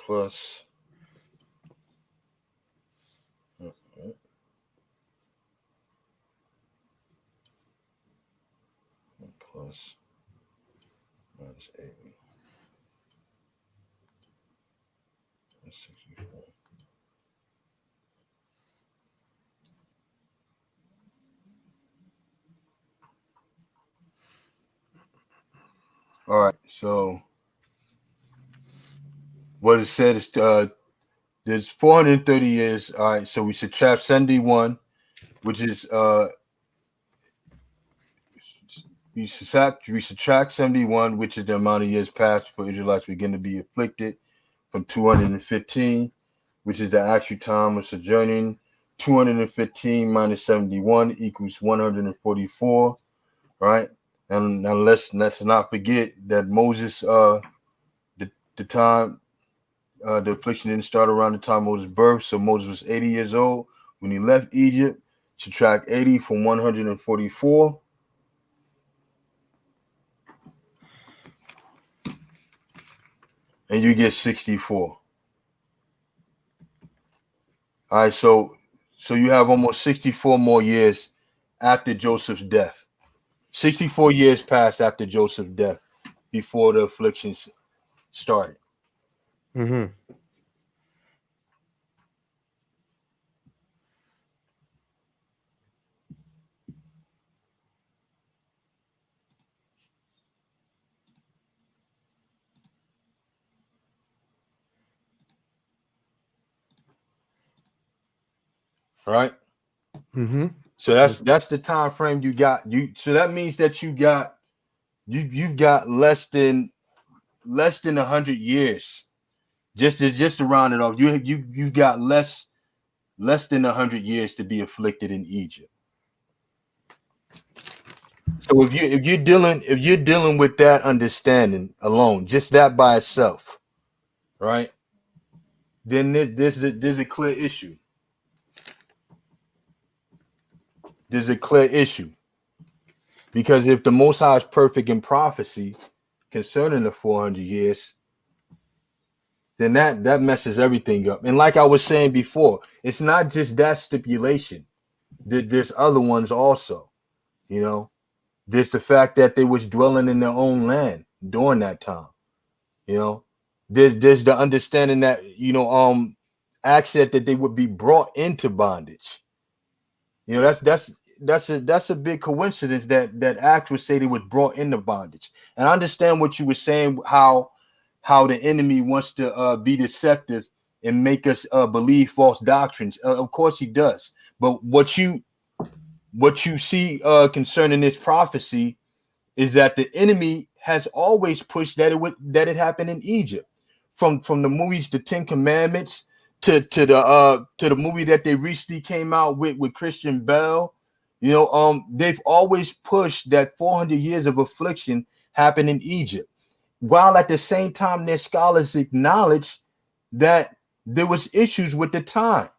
Plus minus 80. That's 64. All right, so what it said is there's 430 years. All right, so we subtract 71, which is we subtract 71, which is the amount of years past for Israelites begin to be afflicted, from 215, which is the actual time of sojourning. 215 minus 71 equals 144, right? And now let's not forget that Moses, the time, the affliction didn't start around the time of Moses' birth. So Moses was 80 years old when he left Egypt. Subtract 80 from 144. And you get 64. All right, so you have almost 64 more years after Joseph's death. 64 years passed after Joseph's death before the afflictions started. Mm-hmm. Right? Mm-hmm. So that's the time frame you got. So that means that you've got less than 100 years. Just to round it off, you got less than 100 years to be afflicted in Egypt. So if you're dealing with that understanding alone, just that by itself, right? Then there's a clear issue. There's a clear issue. Because if the Most High is perfect in prophecy concerning the 400 years, then that messes everything up. And like I was saying before, it's not just that stipulation. There's other ones also. You know, there's the fact that they was dwelling in their own land during that time. You know, there's the understanding that Acts said that they would be brought into bondage. You know, that's a big coincidence that Acts would say they was brought into bondage. And I understand what you were saying, how the enemy wants to be deceptive and make us believe false doctrines. Of course he does. But what you see concerning this prophecy is that the enemy has always pushed that it happened in Egypt. From the movies, the Ten Commandments, to the movie that they recently came out with Christian Bale. They've always pushed that 400 years of affliction happened in Egypt, while at the same time their scholars acknowledge that there was issues with the time,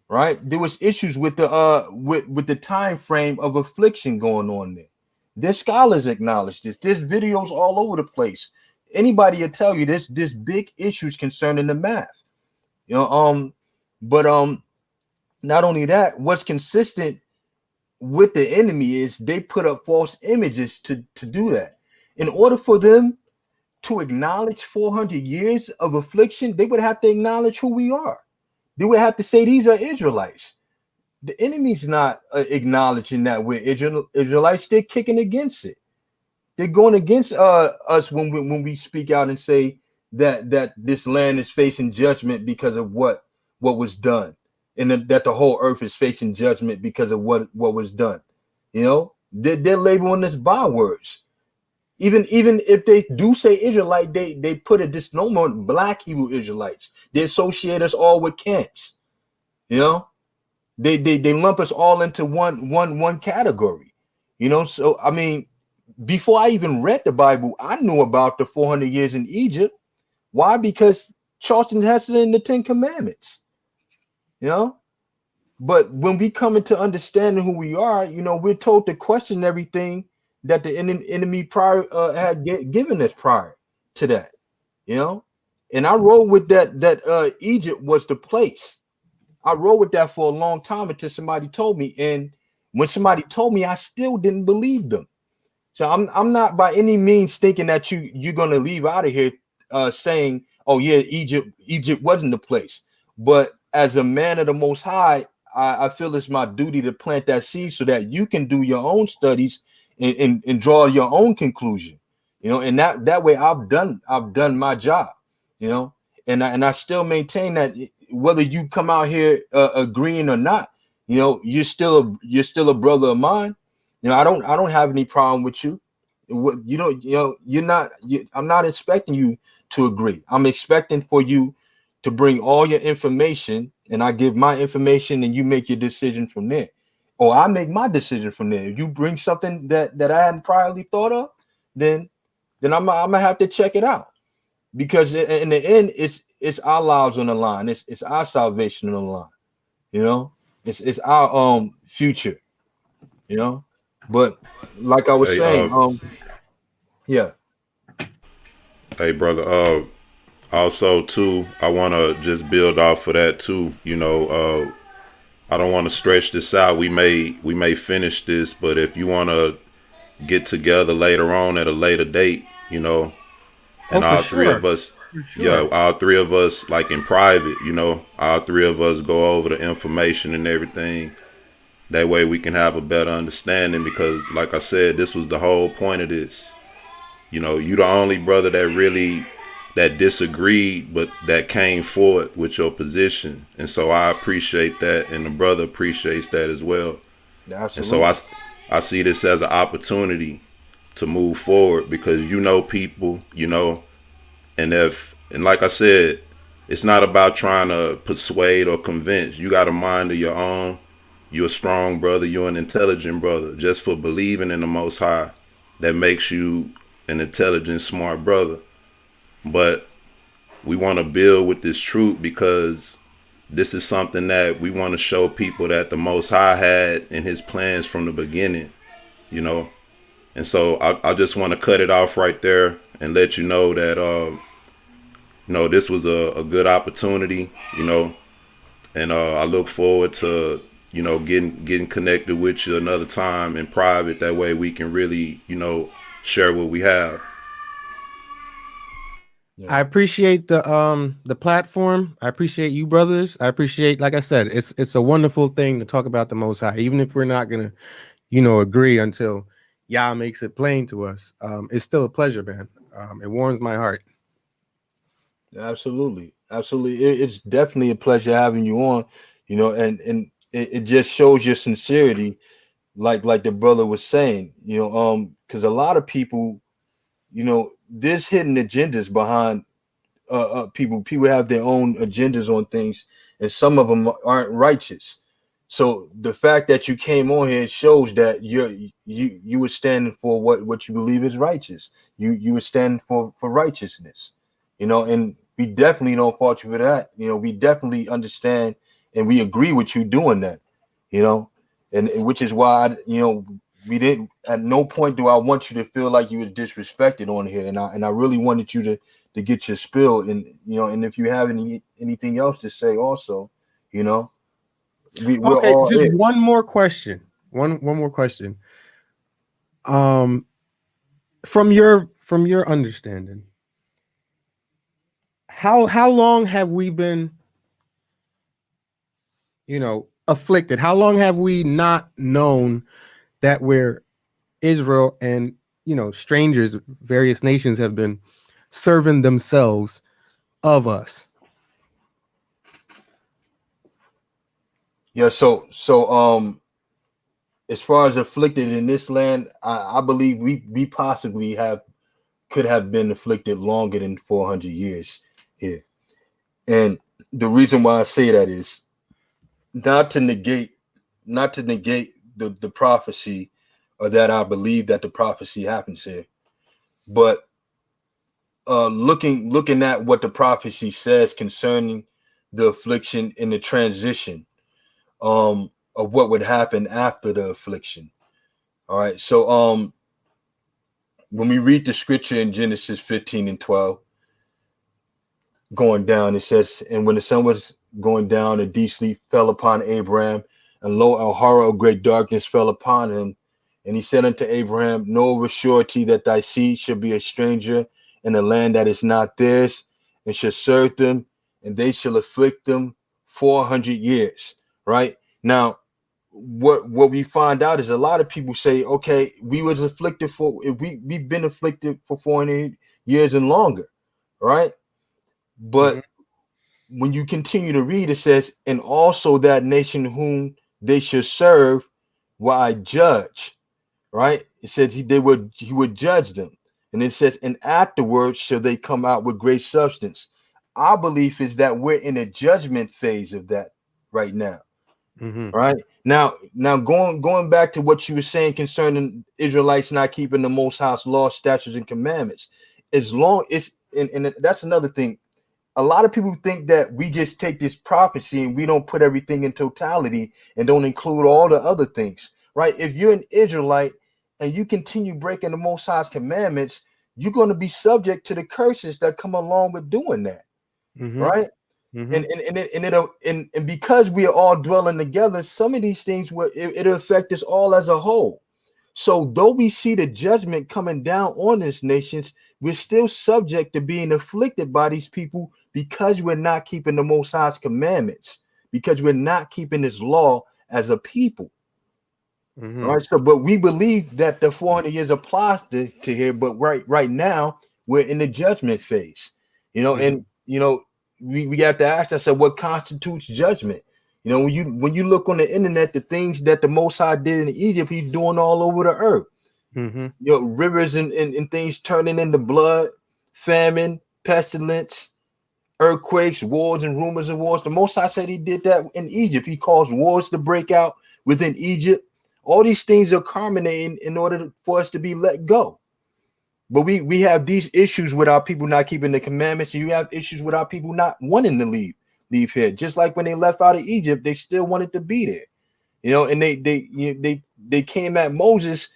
right? There was issues with the time frame of affliction going on there. Their scholars acknowledge this. There's videos all over the place. Anybody will tell you there's big issues concerning the math. But not only that, what's consistent with the enemy is they put up false images to do that. In order for them to acknowledge 400 years of affliction, they would have to acknowledge who we are. They would have to say these are Israelites. The enemy's not acknowledging that we're Israelites. They're kicking against it. They're going against us when we speak out and say that this land is facing judgment because of what was done, and that the whole earth is facing judgment because of what was done. They're labeling us bywords. Even if they do say Israelite, they put a misnomer on Black Hebrew Israelites. They associate us all with camps. They lump us all into one category. So I mean, before I even read the Bible, I knew about the 400 years in Egypt. Why? Because Charlton has it in the Ten Commandments. But when we come into understanding who we are, we're told to question everything that the enemy prior had given us prior to that. And I roll with that Egypt was the place. I rolled with that for a long time until somebody told me. And when somebody told me, I still didn't believe them. So I'm not by any means thinking that you're gonna leave out of here saying, oh yeah, Egypt wasn't the place. But as a man of the Most High, I feel it's my duty to plant that seed so that you can do your own studies and draw your own conclusion. And that way I've done my job. And I still maintain that whether you come out here agreeing or not, you're still a brother of mine. I don't have any problem with you. I'm not expecting you to agree. I'm expecting for you to bring all your information, and I give my information, and you make your decision from there, or I make my decision from there. If you bring something that I hadn't priorly thought of, then I'm gonna have to check it out, because in the end, it's our lives on the line. It's our salvation on the line. It's our future. But like I was Hey, saying, yeah. hey, brother. Also, too, I want to just build off of that too. I don't want to stretch this out. We may finish this, but if you want to get together later on at a later date, and For all three sure. of us, For yeah, sure. all three of us, like in private, all three of us go over the information and everything. That way we can have a better understanding, because like I said, this was the whole point of this. You the only brother that disagreed, but that came forward with your position. And so I appreciate that, and the brother appreciates that as well. And so Absolutely. I see this as an opportunity to move forward, because people, and like I said, it's not about trying to persuade or convince. You got a mind of your own. You're a strong brother. You're an intelligent brother. Just for believing in the Most High, that makes you an intelligent, smart brother. But we want to build with this truth, because this is something that we want to show people that the Most High had in his plans from the beginning, And so I just want to cut it off right there and let you know that, this was a good opportunity, and I look forward to, getting connected with you another time in private. That way we can really, share what we have. Yeah. I appreciate the platform. I appreciate you, brothers. I appreciate, like I said, it's a wonderful thing to talk about the Most High, even if we're not gonna, agree until Yah makes it plain to us. It's still a pleasure, man. It warms my heart. Absolutely. It's definitely a pleasure having you on, and it just shows your sincerity, like the brother was saying, because a lot of people, there's hidden agendas behind people have their own agendas on things, and some of them aren't righteous. So the fact that you came on here shows that you were standing for what you believe is righteous. You were standing for righteousness, and we definitely don't fault you for that. We definitely understand and we agree with you doing that, you know, and which is why we didn't, at no point do I want you to feel like you were disrespected on here, and I really wanted you to get your spill, and and if you have anything else to say also, we're Okay, all just here. one more question. One more question. From your understanding, how long have we been, afflicted? How long have we not known that we're Israel, and strangers, various nations have been serving themselves of us? Yeah, so as far as afflicted in this land, I believe we possibly could have been afflicted longer than 400 years here. And the reason why I say that is not to negate the prophecy, or that I believe that the prophecy happens here, but looking at what the prophecy says concerning the affliction and the transition of what would happen after the affliction. All right, so when we read the scripture in Genesis 15 and 12, going down, it says, and when the sun was going down, a deep sleep fell upon Abraham, and lo, a horror of great darkness fell upon him. And he said unto Abraham, know of surety that thy seed shall be a stranger in a land that is not theirs, and shall serve them, and they shall afflict them 400 years. Right now, what we find out is a lot of people say, okay, we was afflicted for, if we've been afflicted for 400 years and longer, right? But when you continue to read, it says, and also that nation whom they should serve will I judge, right? It says he would judge them. And it says, and afterwards shall they come out with great substance. Our belief is that we're in a judgment phase of that right now. Right now going back to what you were saying concerning Israelites not keeping the Most High's law, statutes, and commandments, as long it's and that's another thing. A lot of people think that we just take this prophecy and we don't put everything in totality and don't include all the other things, right? If you're an Israelite and you continue breaking the Most High's commandments, you're going to be subject to the curses that come along with doing that, right? And because we are all dwelling together, some of these things it'll affect us all as a whole. So though we see the judgment coming down on these nations, we're still subject to being afflicted by these people because we're not keeping the Most High's commandments, because we're not keeping his law as a people. All right. So, but we believe that the 400 years applies to here, but right now we're in the judgment phase, and we have to ask ourselves what constitutes judgment. When you look on the internet, the things that the Most High did in Egypt, he's doing all over the earth. Rivers and things turning into blood, famine, pestilence, earthquakes, wars, and rumors of wars. The Most High said he did that in Egypt. He caused wars to break out within Egypt. All these things are culminating in order for us to be let go. But we have these issues with our people not keeping the commandments, and you have issues with our people not wanting to leave here. Just like when they left out of Egypt, they still wanted to be there, and they came at Moses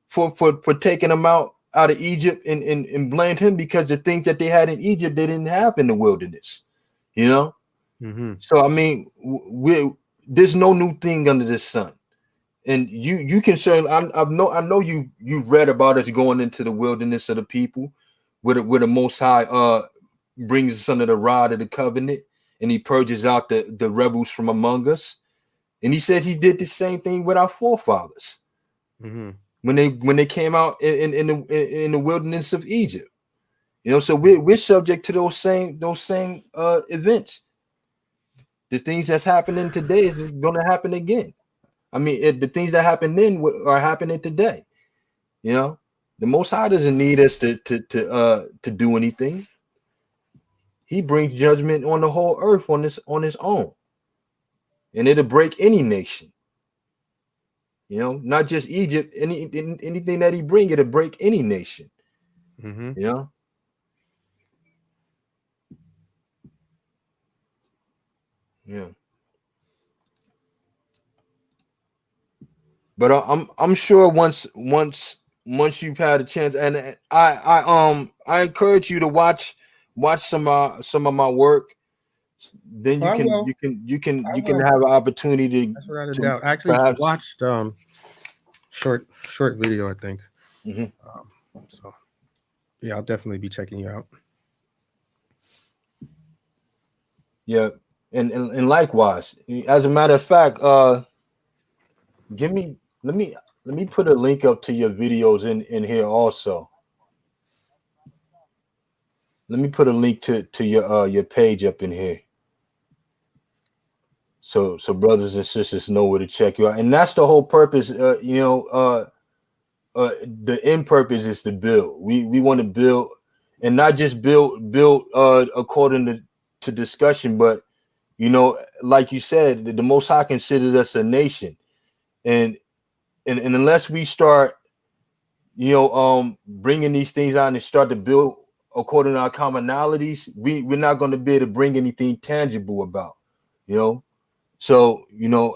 for taking them out of Egypt and blamed him because the things that they had in Egypt they didn't have in the wilderness, So I mean, there's no new thing under the sun. And you can certainly, I know you read about us going into the wilderness of the people, where the Most High brings us under the rod of the covenant, and he purges out the rebels from among us. And he says he did the same thing with our forefathers when they came out in the wilderness of Egypt. So we're subject to those same events. The things that's happening today is going to happen again. I mean, the things that happened then are happening today. The Most High doesn't need us to do anything. He brings judgment on the whole earth on his own, and it'll break any nation. Not just Egypt. Anything that he bring, it'll break any nation. Yeah. But I'm sure once you've had a chance, and I encourage you to watch some of my work. Then you can have an opportunity That's without a to doubt. I actually perhaps watched short video, I think. So yeah, I'll definitely be checking you out. Yeah, and likewise. As a matter of fact, let me put a link up to your videos in here also. Let me put a link to your page up in here. So brothers and sisters know where to check you out. And that's the whole purpose. The end purpose is to build. We want to build, and not just build according to discussion, but like you said, the Most High considers us a nation. And unless we start, bringing these things out and start to build according to our commonalities, we're not going to be able to bring anything tangible about, So,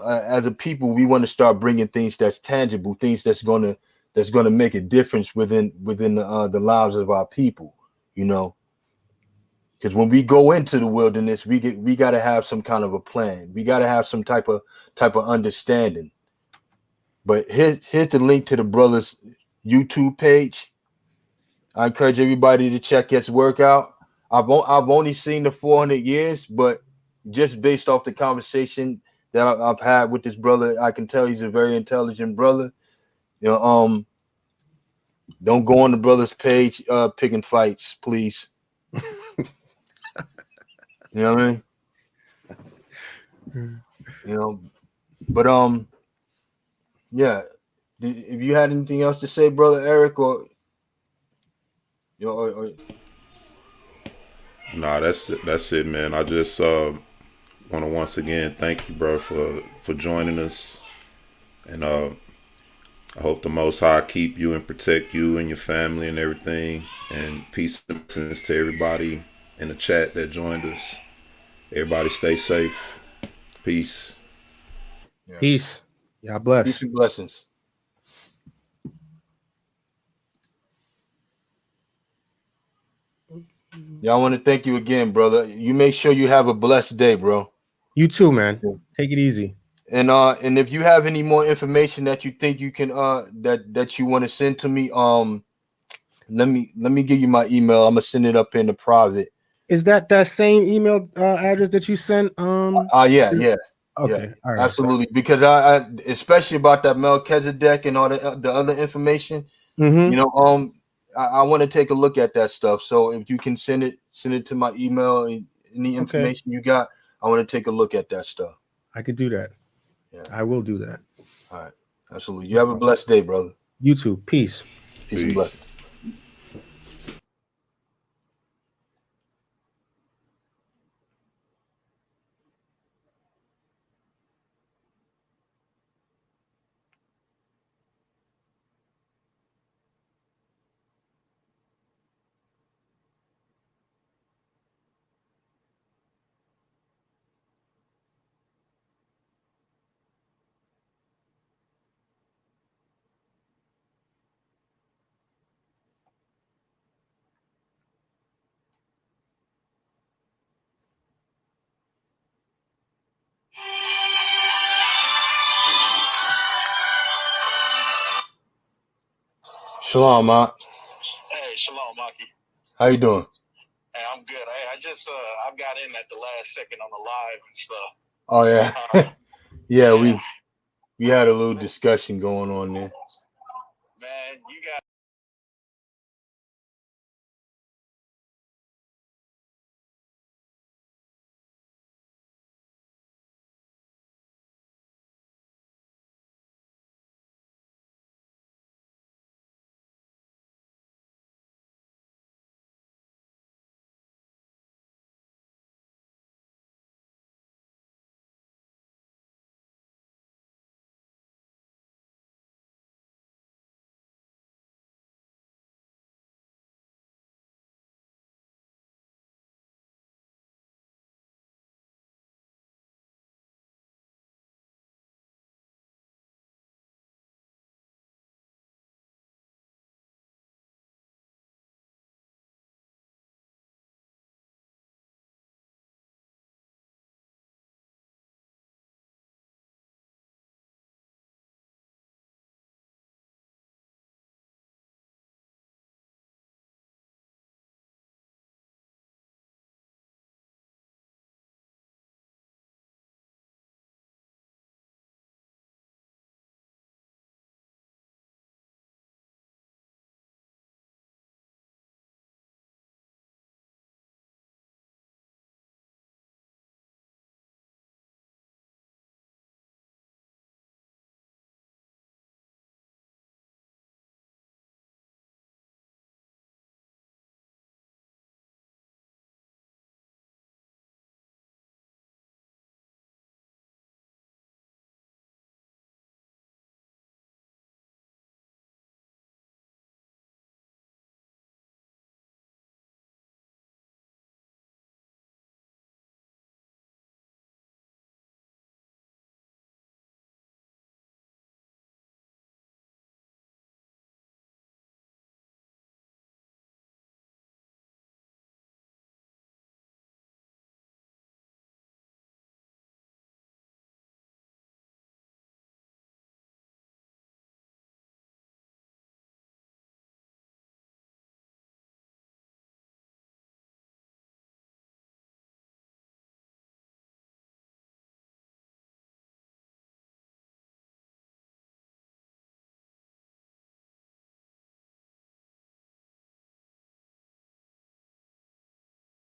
as a people, we want to start bringing things that's tangible, things that's going to make a difference within the lives of our people, because when we go into the wilderness, we got to have some kind of a plan. We got to have some type of understanding. But here's the link to the brother's YouTube page. I encourage everybody to check his work out. I've only seen the 400 years, but just based off the conversation that I've had with this brother, I can tell he's a very intelligent brother. You know, don't go on the brother's page picking fights, please. You know what I mean? You know, but yeah. If you had anything else to say, brother Eric, or you know, or Nah, that's it, man. I just want to once again thank you, bro, for joining us, and I hope the Most High keep you and protect you and your family and everything. And peace and blessings to everybody in the chat that joined us. Everybody stay safe. Peace. yeah. Peace. God bless. Peace and blessings. Yeah, I want to thank you again, brother. You make sure you have a blessed day, bro. You too, man. Take it easy. And if you have any more information that you think you can that you want to send to me, let me give you my email. I'm gonna send it up in the private. Is that same email address that you sent? Yeah. Okay, Yeah, all right, absolutely. Because I especially about that Melchizedek and all the other information, Mm-hmm. you know, I want to take a look at that stuff. So if you can send it to my email, any information you got, I want to take a look at that stuff. I could do that. Yeah, I will do that. all right, absolutely. You have a blessed day, brother. You too. Peace. Peace and blessings. Shalom, Mark. Hey, shalom, Maki. How you doing? Hey, I'm good. Hey, I just I got in at the last second on the live and stuff. Oh yeah, yeah. We had a little discussion going on there. Man, you got.